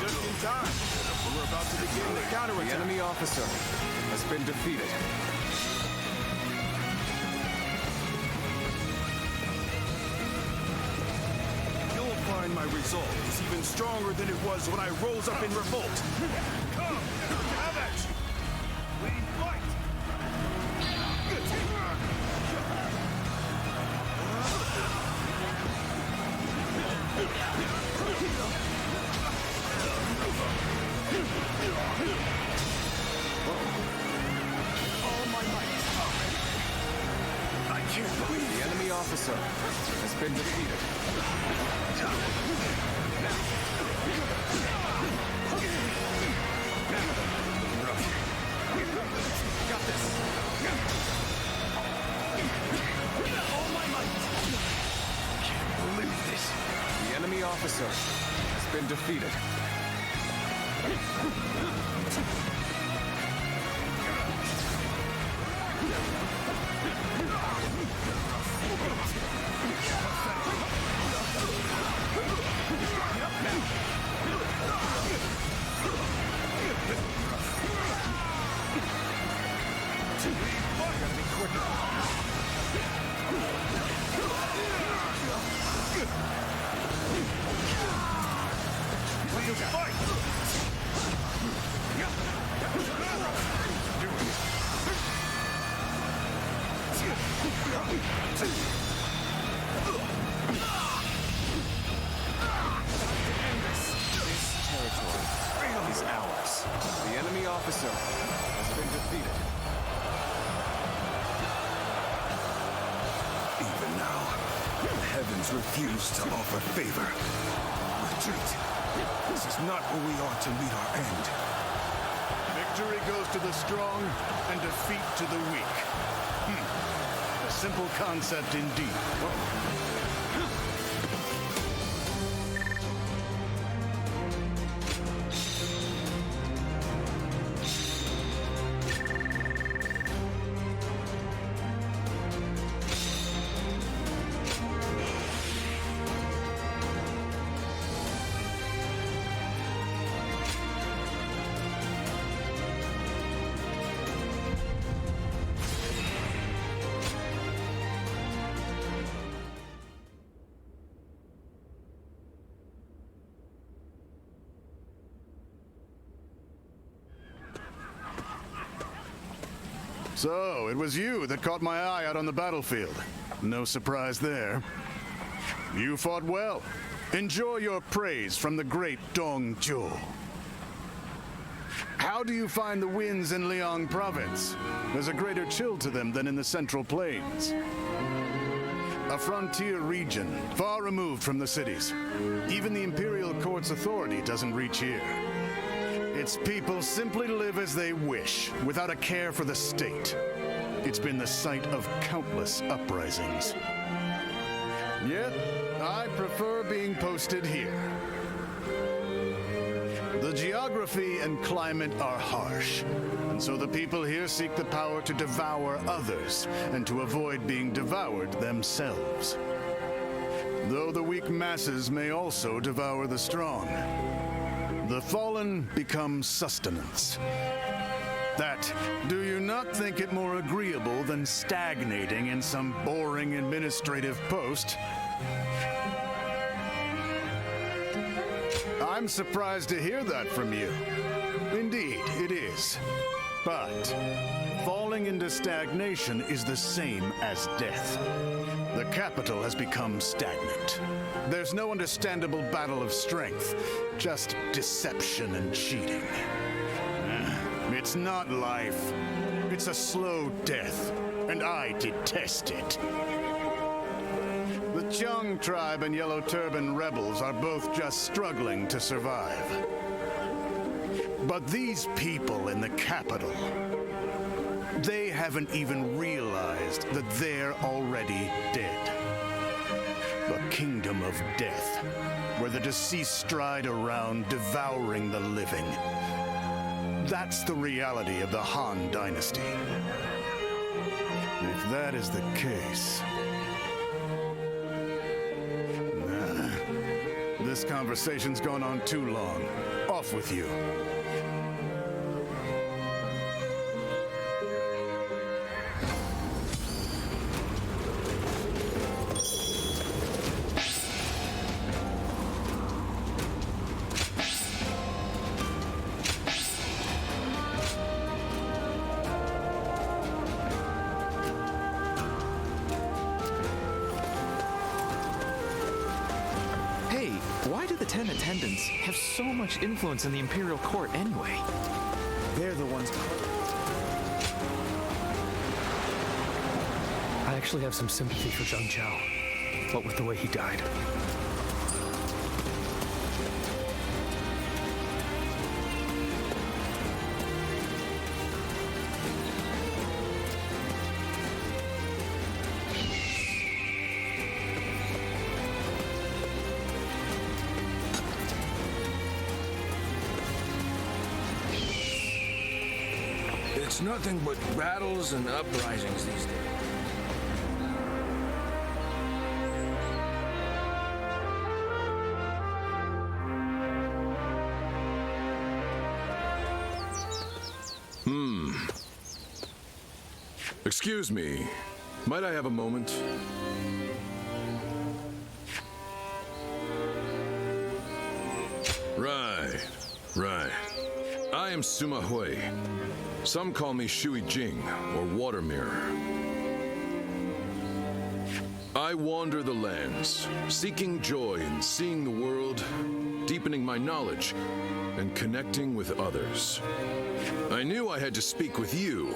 Just in time. We're about to begin the counterattack. The enemy officer has been defeated. You'll find my resolve is even stronger than it was when I rose up in revolt. Come! Have at you! Lead fight! All my might. I can't believe the enemy officer has been defeated. Got this. All my might. Can't believe this. The enemy officer has been defeated. Gotta be quicker. What you fight? This territory is ours. The enemy officer has been defeated. Even now, the heavens refuse to offer favor. Retreat. This is not where we are to meet our end. Victory goes to the strong and defeat to the weak. A simple concept indeed. So, it was you that caught my eye out on the battlefield. No surprise there. You fought well. Enjoy your praise from the great Dong Zhuo. How do you find the winds in Liang province? There's a greater chill to them than in the Central Plains. A frontier region, far removed from the cities. Even the Imperial Court's authority doesn't reach here. Its people simply live as they wish, without a care for the state. It's been the site of countless uprisings. Yet, I prefer being posted here. The geography and climate are harsh, and so the people here seek the power to devour others, and to avoid being devoured themselves. Though the weak masses may also devour the strong. The fallen become sustenance. That, do you not think it more agreeable than stagnating in some boring administrative post? I'm surprised to hear that from you. Indeed, it is. But Falling into stagnation is the same as death. The capital has become stagnant. There's no understandable battle of strength, just deception and cheating. It's not life. It's a slow death, and I detest it. The Chung tribe and Yellow Turban rebels are both just struggling to survive. But these people in the capital, they haven't even realized that they're already dead. The kingdom of death, where the deceased stride around devouring the living. That's the reality of the Han Dynasty. If that is the case... This conversation's gone on too long. Off with you. Why do the 10 attendants have so much influence in the Imperial Court anyway? They're the ones... I actually have some sympathy for Zhang Zhao, what with the way he died. It's nothing but battles and uprisings these days. Excuse me. Might I have a moment? Right. I am Sima Hui. Some call me Shui Jing, or Water Mirror. I wander the lands, seeking joy in seeing the world, deepening my knowledge, and connecting with others. I knew I had to speak with you,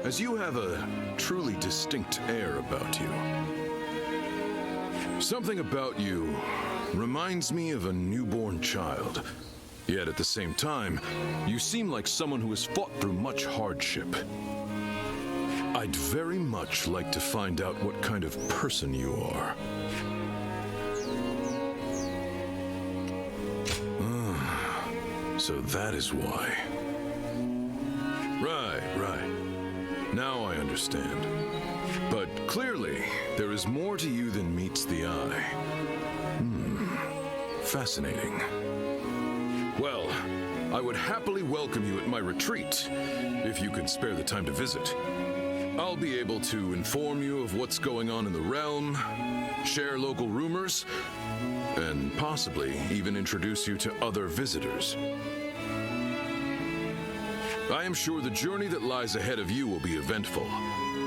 as you have a truly distinct air about you. Something about you reminds me of a newborn child. Yet at the same time, you seem like someone who has fought through much hardship. I'd very much like to find out what kind of person you are. So that is why. Right. Now I understand. But clearly, there is more to you than meets the eye. Fascinating. Well, I would happily welcome you at my retreat, if you could spare the time to visit. I'll be able to inform you of what's going on in the realm, share local rumors, and possibly even introduce you to other visitors. I am sure the journey that lies ahead of you will be eventful.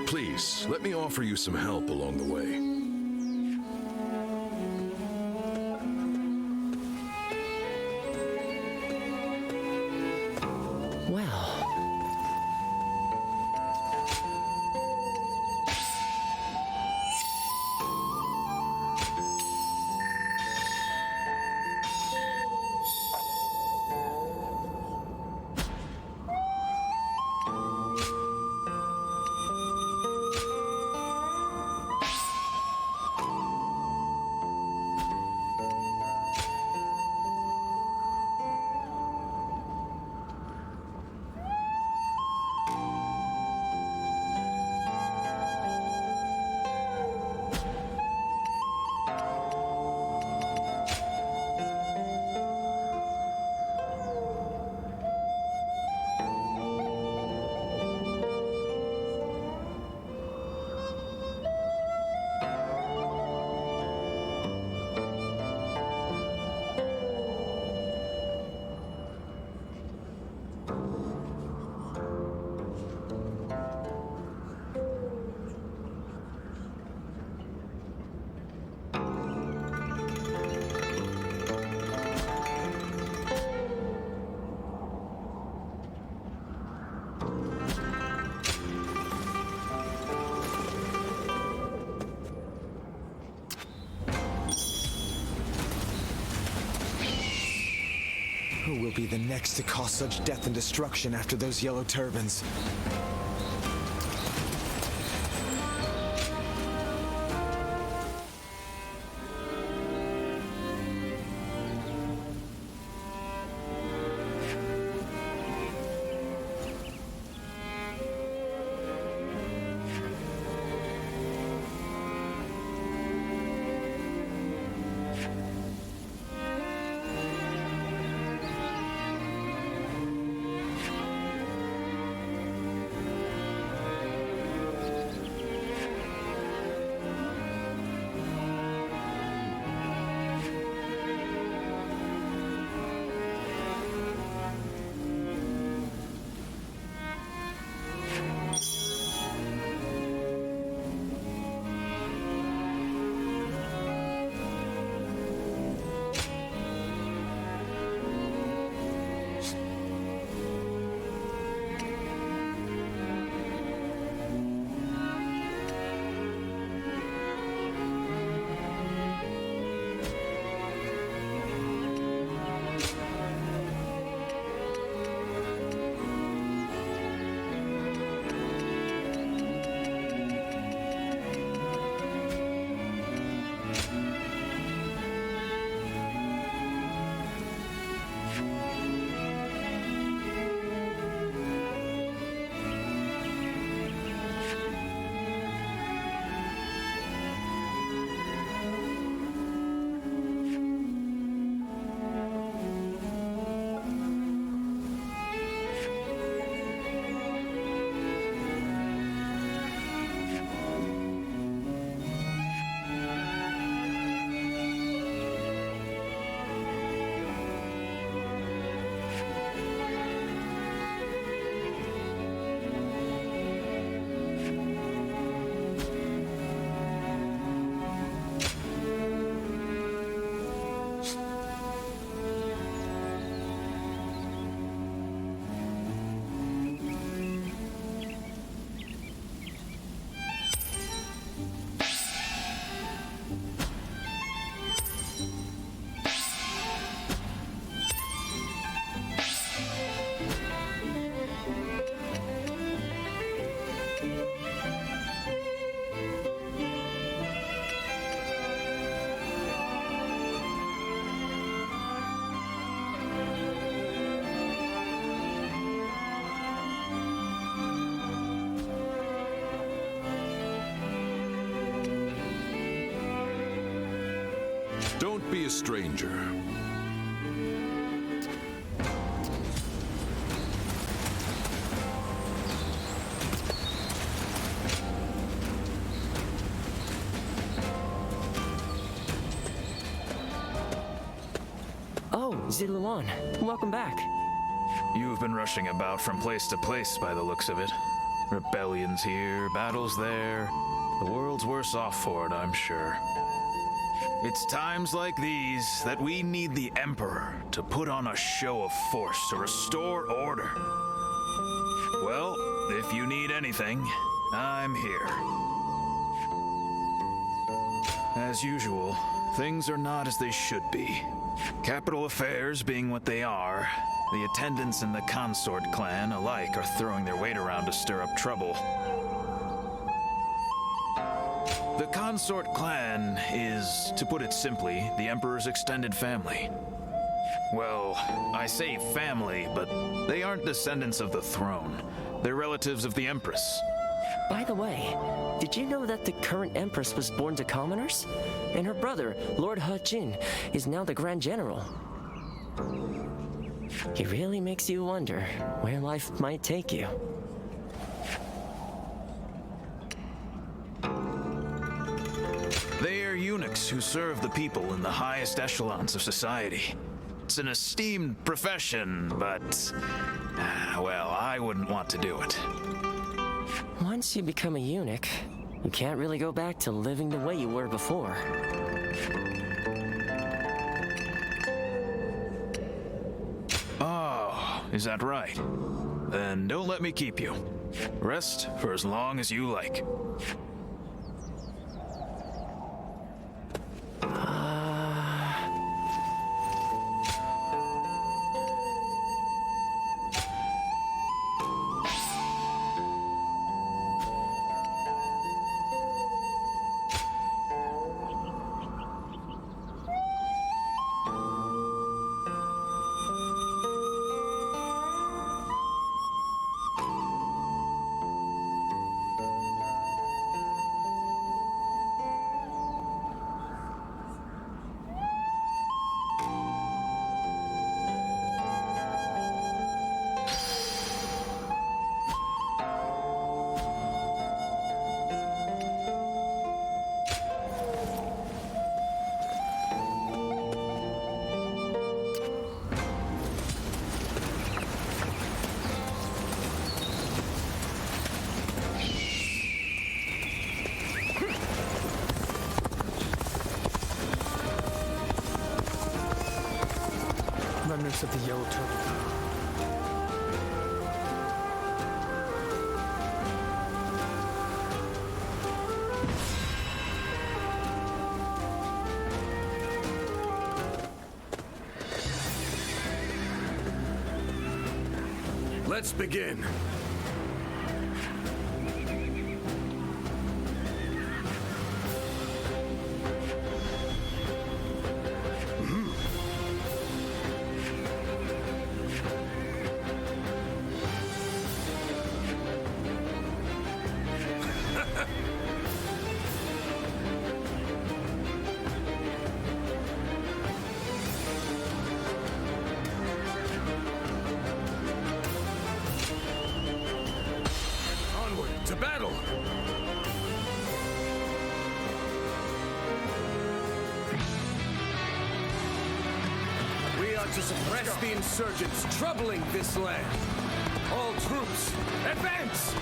Please, let me offer you some help along the way. Who will be the next to cause such death and destruction after those yellow turbans? Don't be a stranger. Oh, Ziluan, welcome back. You've been rushing about from place to place by the looks of it. Rebellions here, battles there. The world's worse off for it, I'm sure. It's times like these that we need the Emperor to put on a show of force to restore order. Well, if you need anything, I'm here. As usual, things are not as they should be. Capital affairs being what they are, the attendants in the consort clan alike are throwing their weight around to stir up trouble. The consort clan is, to put it simply, the Emperor's extended family. Well, I say family, but they aren't descendants of the throne. They're relatives of the Empress. By the way, did you know that the current Empress was born to commoners? And her brother, Lord He Jin, is now the Grand General. It really makes you wonder where life might take you. They are eunuchs who serve the people in the highest echelons of society. It's an esteemed profession, but, well, I wouldn't want to do it. Once you become a eunuch, you can't really go back to living the way you were before. Oh, is that right? Then don't let me keep you. Rest for as long as you like. source of the Yellow Turtle. Let's begin. To battle! We are to suppress the insurgents troubling this land. All troops, advance!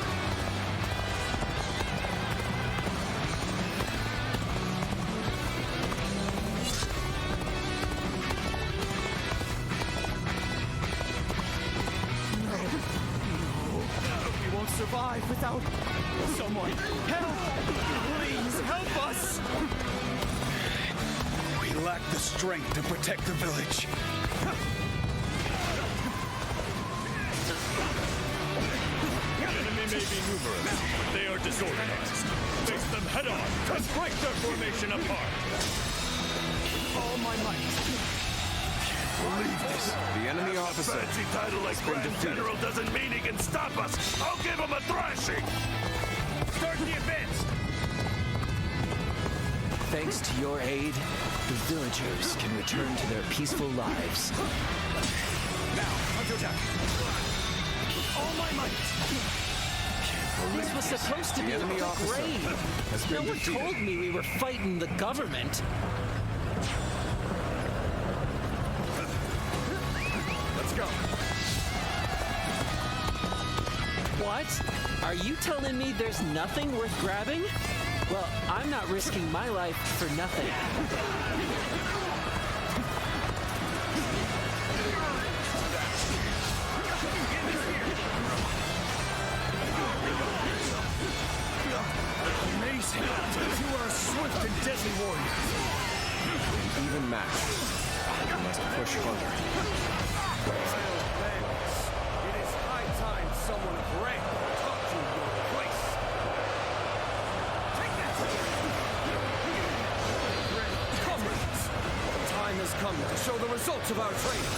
Survive without someone. Help! Please help us! We lack the strength to protect the village. The enemy may be numerous, but they are disorganized. Face them head on and break their formation apart. All my might. Believe this. The enemy officer. A fancy title like Grand General doesn't mean he can stop us. I'll give him a thrashing. Start the advance! Thanks to your aid, the villagers can return to their peaceful lives. Now, counterattack. All my might! This was supposed to be a quick raid. No one told me we were fighting the government. Let's go. What? Are you telling me there's nothing worth grabbing? Well, I'm not risking my life for nothing. Amazing. You are a swift and deadly warrior. Even match. We must push harder. It is high time someone of rank taught you your place. Take that! Comrades, the time has come to show the results of our training.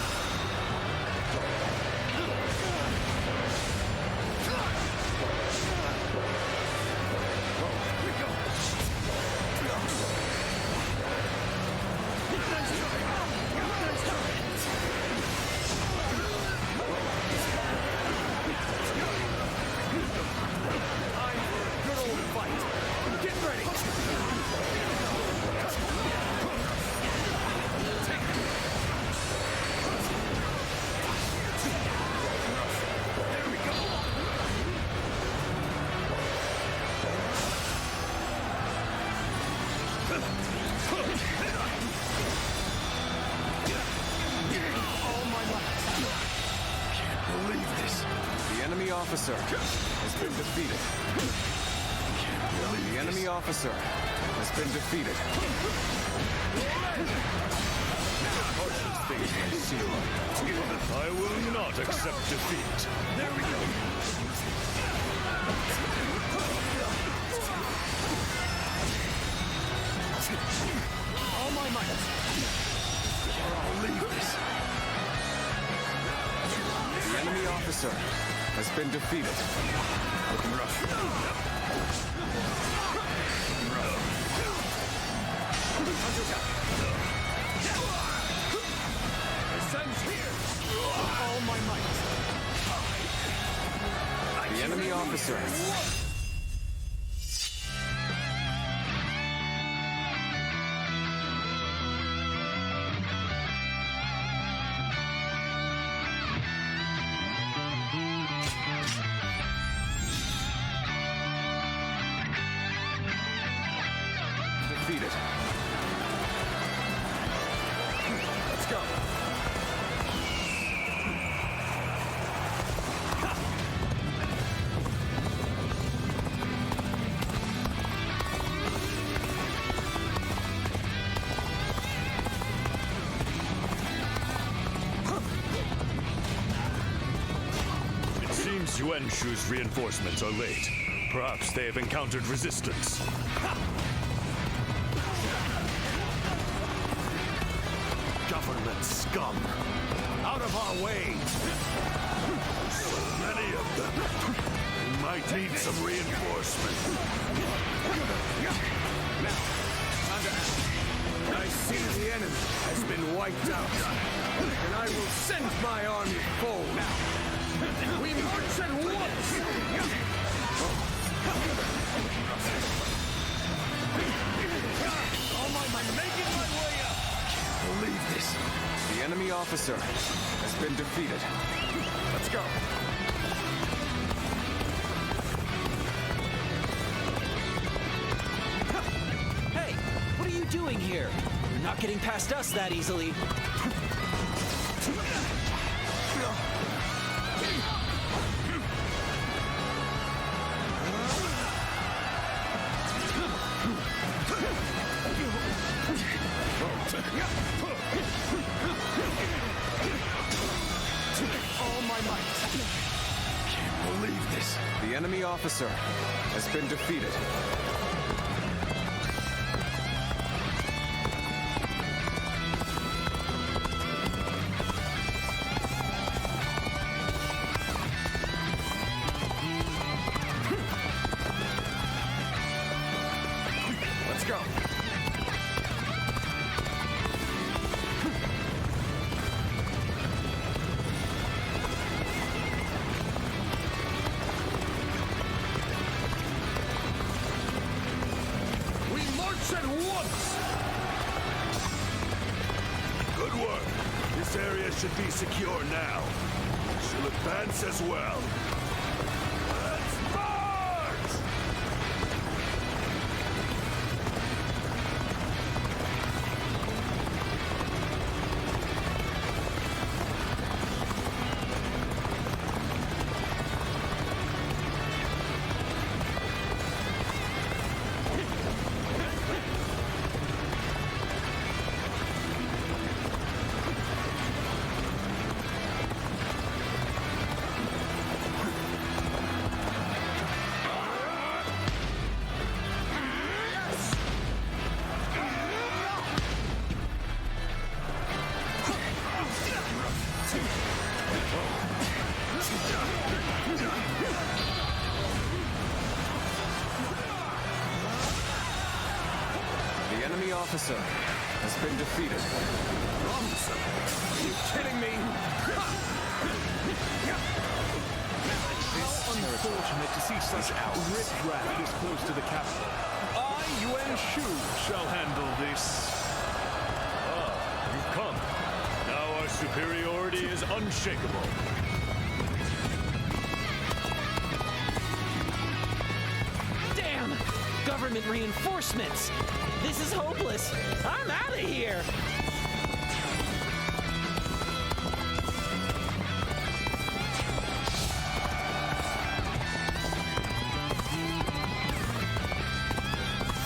Officer has been defeated. The enemy officer has been defeated. I will not accept defeat. There we go. All my might. Or I'll leave this. The enemy officer has been defeated. Looking rough. Ascends here. All my might. The enemy officer. Defeated. Let's go. Yuanshu's reinforcements are late. Perhaps they have encountered resistance. Government scum! Out of our way! So many of them! We might need some reinforcement. Now, time to act. I see the enemy has been wiped out, and I will send my army forward. Now, we march at once! All my might, making my way up! Believe this. The enemy officer has been defeated. Let's go. Hey, what are you doing here? You're not getting past us that easily. All my might. Can't believe this. The enemy officer has been defeated. Let's go. We march at once! Good work. This area should be secure now. She'll advance as well. Let's march! The enemy officer has been defeated. Officer, are you kidding me? How unfortunate to see such riffraff this close to the capital. I, Yuan Shu, shall handle this. Ah, you've come. Now our superiority is unshakable. Damn! Government reinforcements! This is hopeless! I'm out of here!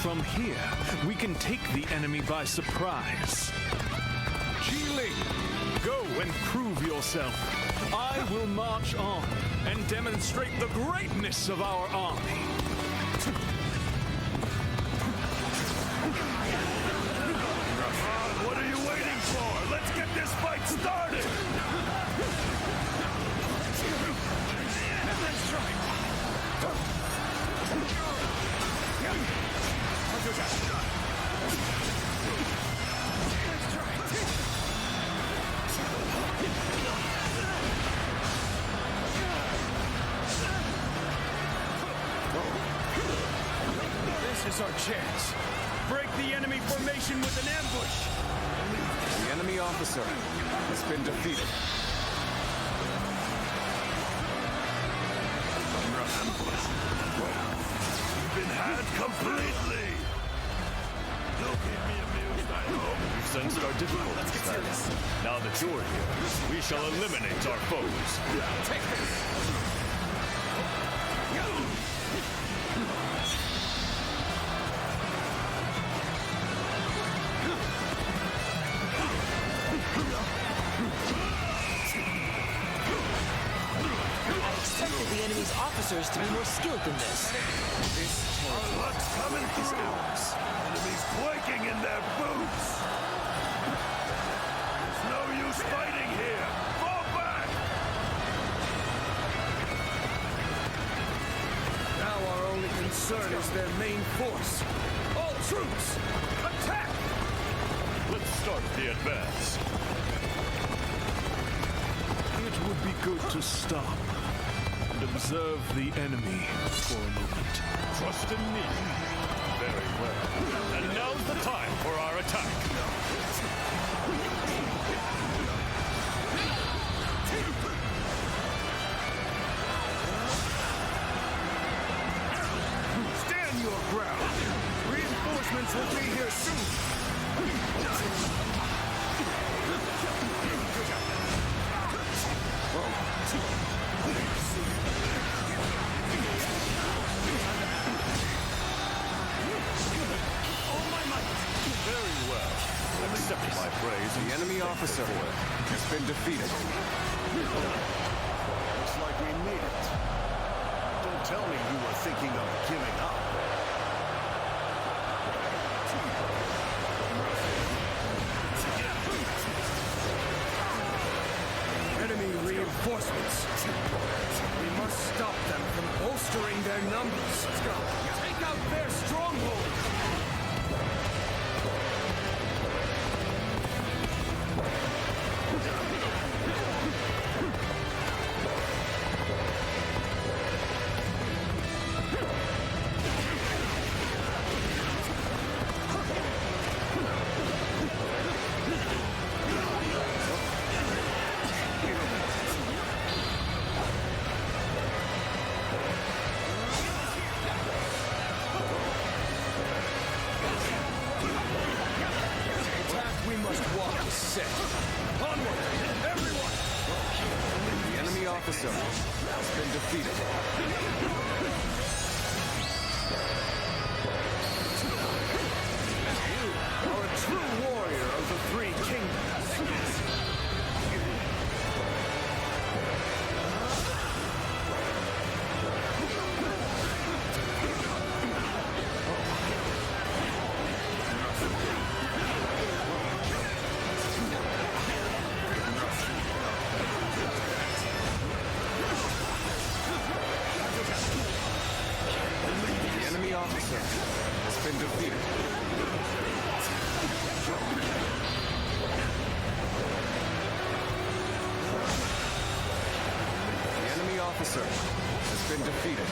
From here, we can take the enemy by surprise. Ji-Ling, go and prove yourself. I will march on and demonstrate the greatness of our army. What are you waiting for? Let's get this fight started! This is our chance. Break the enemy formation with an ambush. The enemy officer has been defeated. You've been had completely! You'll keep me amused, I hope. You've sensed our difficulties, Thaddeus. Now that you're here, we shall eliminate our foes. Take this! I expected the enemy's officers to be more skilled than this. Our luck's coming through. Enemies quaking in their boots. There's no use fighting here. Fall back! Now our only concern is their main force. All troops, attack! Let's start the advance. It would be good to stop and observe the enemy for a moment. Trust in me. Very well. And now's the time for our attack. Stand your ground. Reinforcements will be here soon. Very well. Accept my praise. The enemy officer has been defeated. Looks like we made it. Don't tell me you were thinking of giving up. Enemy reinforcements. We must stop them from bolstering their numbers. Let's go. Take out their stronghold. officer has been defeated. You are a true warrior of the Three Kingdoms. The enemy officer has been defeated. The enemy officer has been defeated.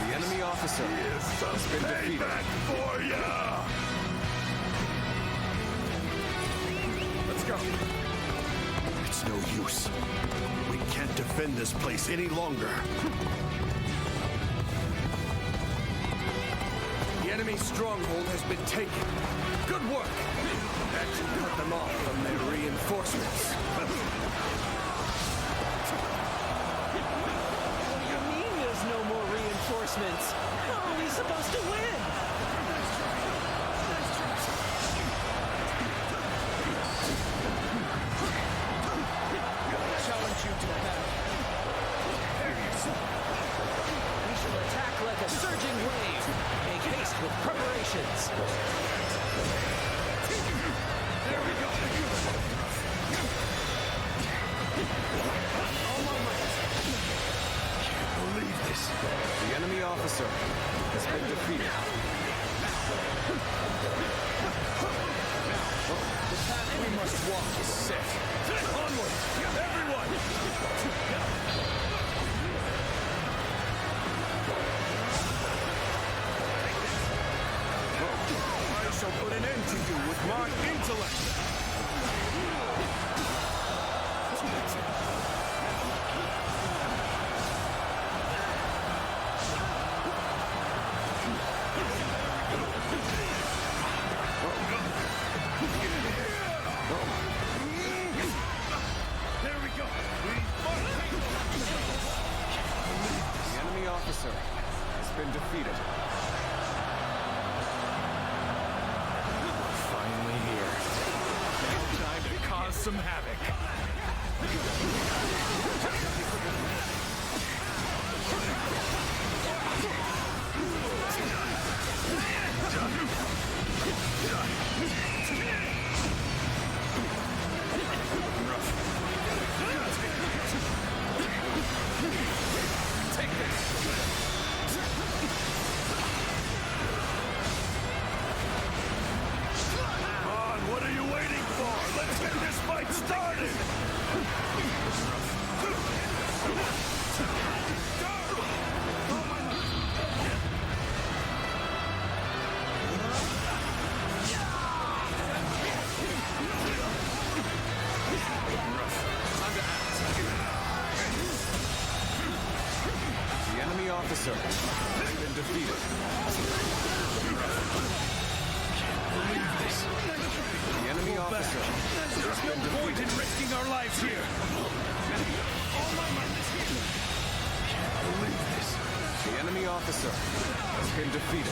The enemy officer has been defeated. For ya! Let's go. It's no use. We can't defend this place any longer. The enemy stronghold has been taken. Good work. That should cut them off from their reinforcements. What do you mean there's no more reinforcements? How are we supposed to win? Challenge you to battle. Prepare yourself. We shall attack like a surging wave. Make haste with preparations. There we go. All my might. Can't believe this. The enemy officer has been defeated. The path we must walk is set. Onward, everyone! I shall put an end to you with my intellect. There we go. The enemy officer has been defeated. Finally here. Now time to cause some havoc. officer has been defeated. The enemy officer has been defeated. Point in risking our lives here. All my might is here. Can't believe this. The enemy officer has been defeated.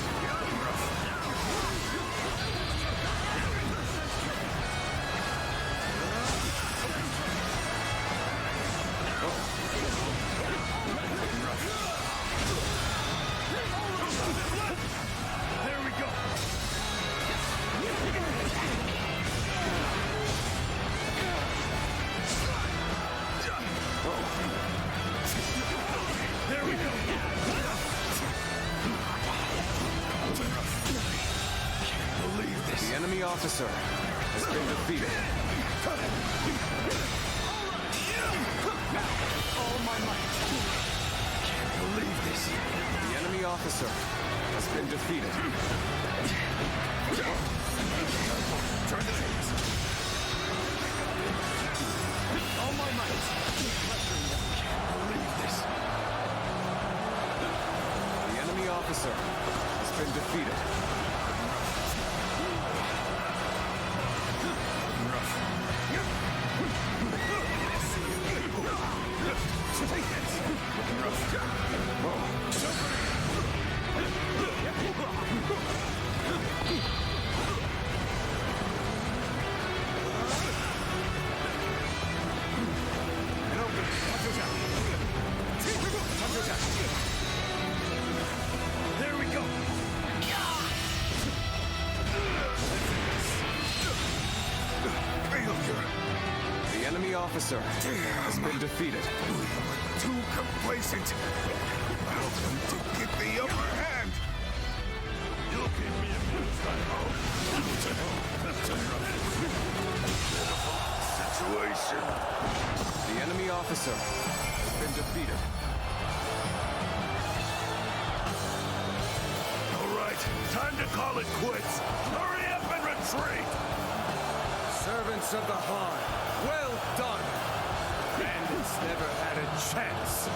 There we go. There we go. Can't believe this. The enemy officer has been defeated. All my might. Can't believe this. The enemy officer has been defeated. Turn the tables. All my might. Can't believe this. The enemy officer has been defeated. Take this. There we go. Failure. The enemy officer has been defeated. Too complacent. Allow them to get the upper hand. You'll keep me amused, I hope. Situation. The enemy officer has been defeated. All right, time to call it quits. Hurry up and retreat. Servants of the Han, well done. Bandits never had a chance.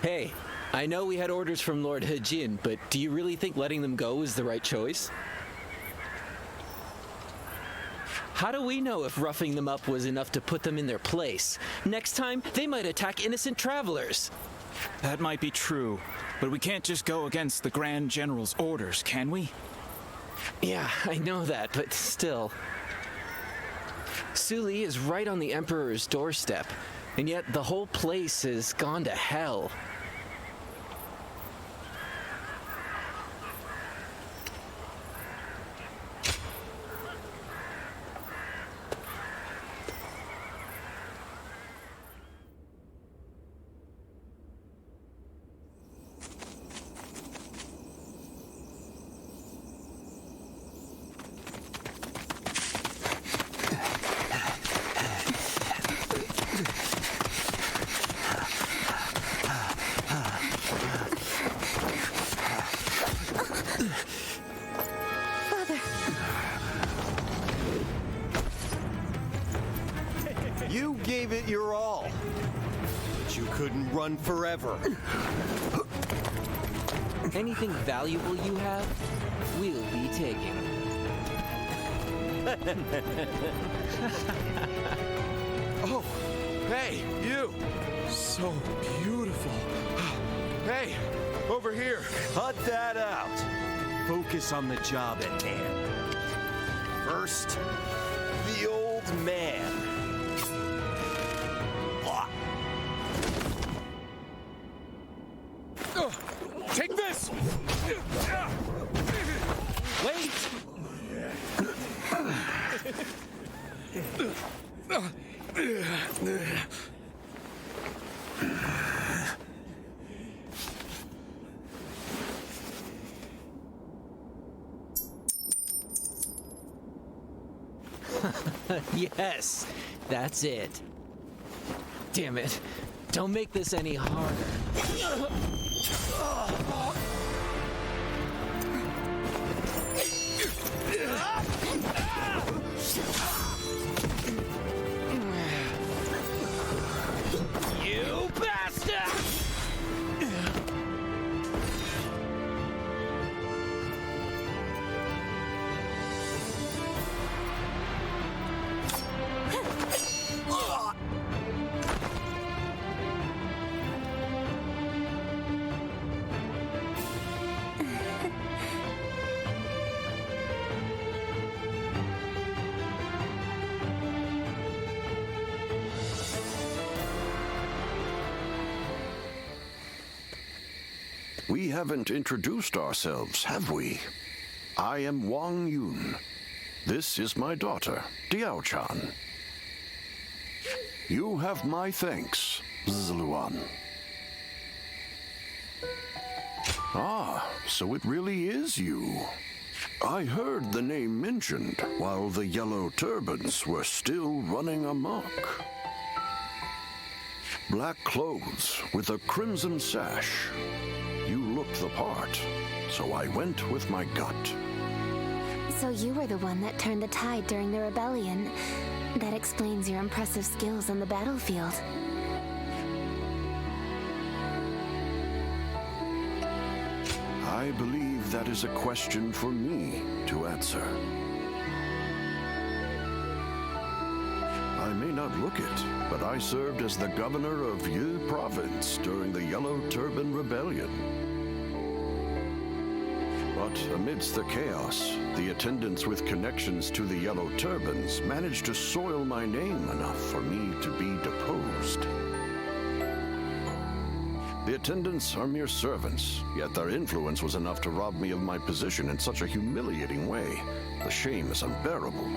Hey, I know we had orders from Lord Hejin, but do you really think letting them go is the right choice? How do we know if roughing them up was enough to put them in their place? Next time, they might attack innocent travelers. That might be true, but we can't just go against the Grand General's orders, can we? Yeah, I know that, but still. Suli is right on the Emperor's doorstep, and yet the whole place has gone to hell. You gave it your all. But you couldn't run forever. Anything valuable you have, we'll be taking. Oh, hey, you! So beautiful. Hey, over here. Cut that out. Focus on the job at hand. First, the old man. Take this! Wait! Yes, that's it. Damn it. Don't make this any harder. You bastard! We haven't introduced ourselves, have we? I am Wang Yun. This is my daughter, Diao-chan. You have my thanks, Zluan. Ah, so it really is you. I heard the name mentioned while the Yellow Turbans were still running amok. Black clothes with a crimson sash. You looked the part, so I went with my gut. So you were the one that turned the tide during the rebellion. That explains your impressive skills on the battlefield. I believe that is a question for me to answer. I may not look it, but I served as the governor of Yi Province during the Yellow Turban Rebellion. But amidst the chaos, the attendants with connections to the Yellow Turbans managed to soil my name enough for me to be deposed. The attendants are mere servants, yet their influence was enough to rob me of my position in such a humiliating way. The shame is unbearable.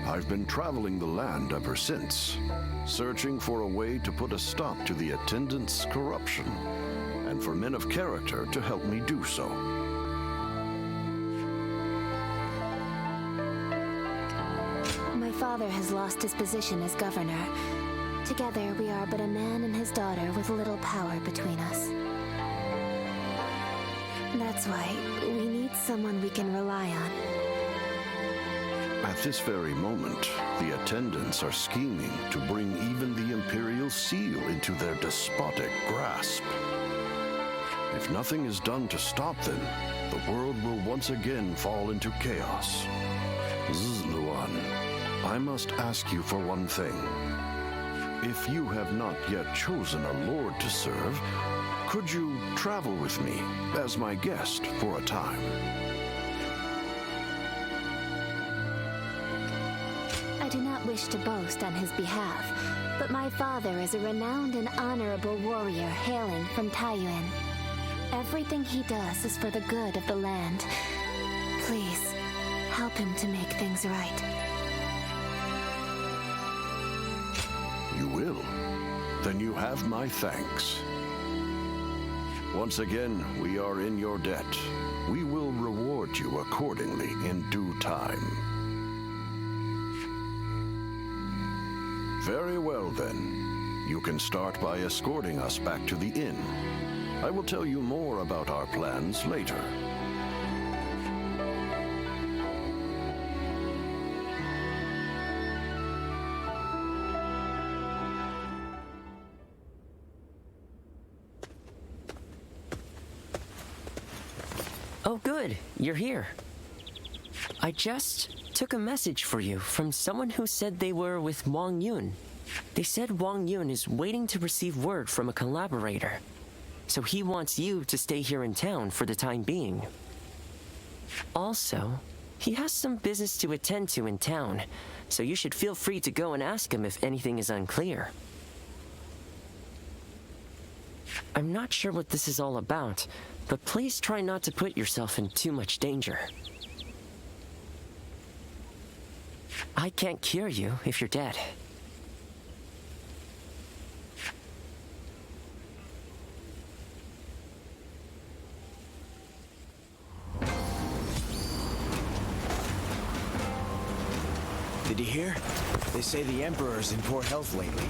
I've been traveling the land ever since, searching for a way to put a stop to the attendants' corruption, and for men of character to help me do so. My father has lost his position as governor. Together, we are but a man and his daughter with little power between us. That's why we need someone we can rely on. At this very moment, the attendants are scheming to bring even the Imperial Seal into their despotic grasp. If nothing is done to stop them, the world will once again fall into chaos. Zluan, I must ask you for one thing. If you have not yet chosen a lord to serve, could you travel with me as my guest for a time? I do not wish to boast on his behalf, but my father is a renowned and honorable warrior hailing from Taiyuan. Everything he does is for the good of the land. Please, help him to make things right. You will? Then you have my thanks. Once again, we are in your debt. We will reward you accordingly in due time. Very well, then. You can start by escorting us back to the inn. I will tell you more about our plans later. Oh, good. You're here. I just took a message for you from someone who said they were with Wang Yun. They said Wang Yun is waiting to receive word from a collaborator, so he wants you to stay here in town for the time being. Also, he has some business to attend to in town, so you should feel free to go and ask him if anything is unclear. I'm not sure what this is all about, but please try not to put yourself in too much danger. I can't cure you if you're dead. Did you hear? They say the Emperor's in poor health lately.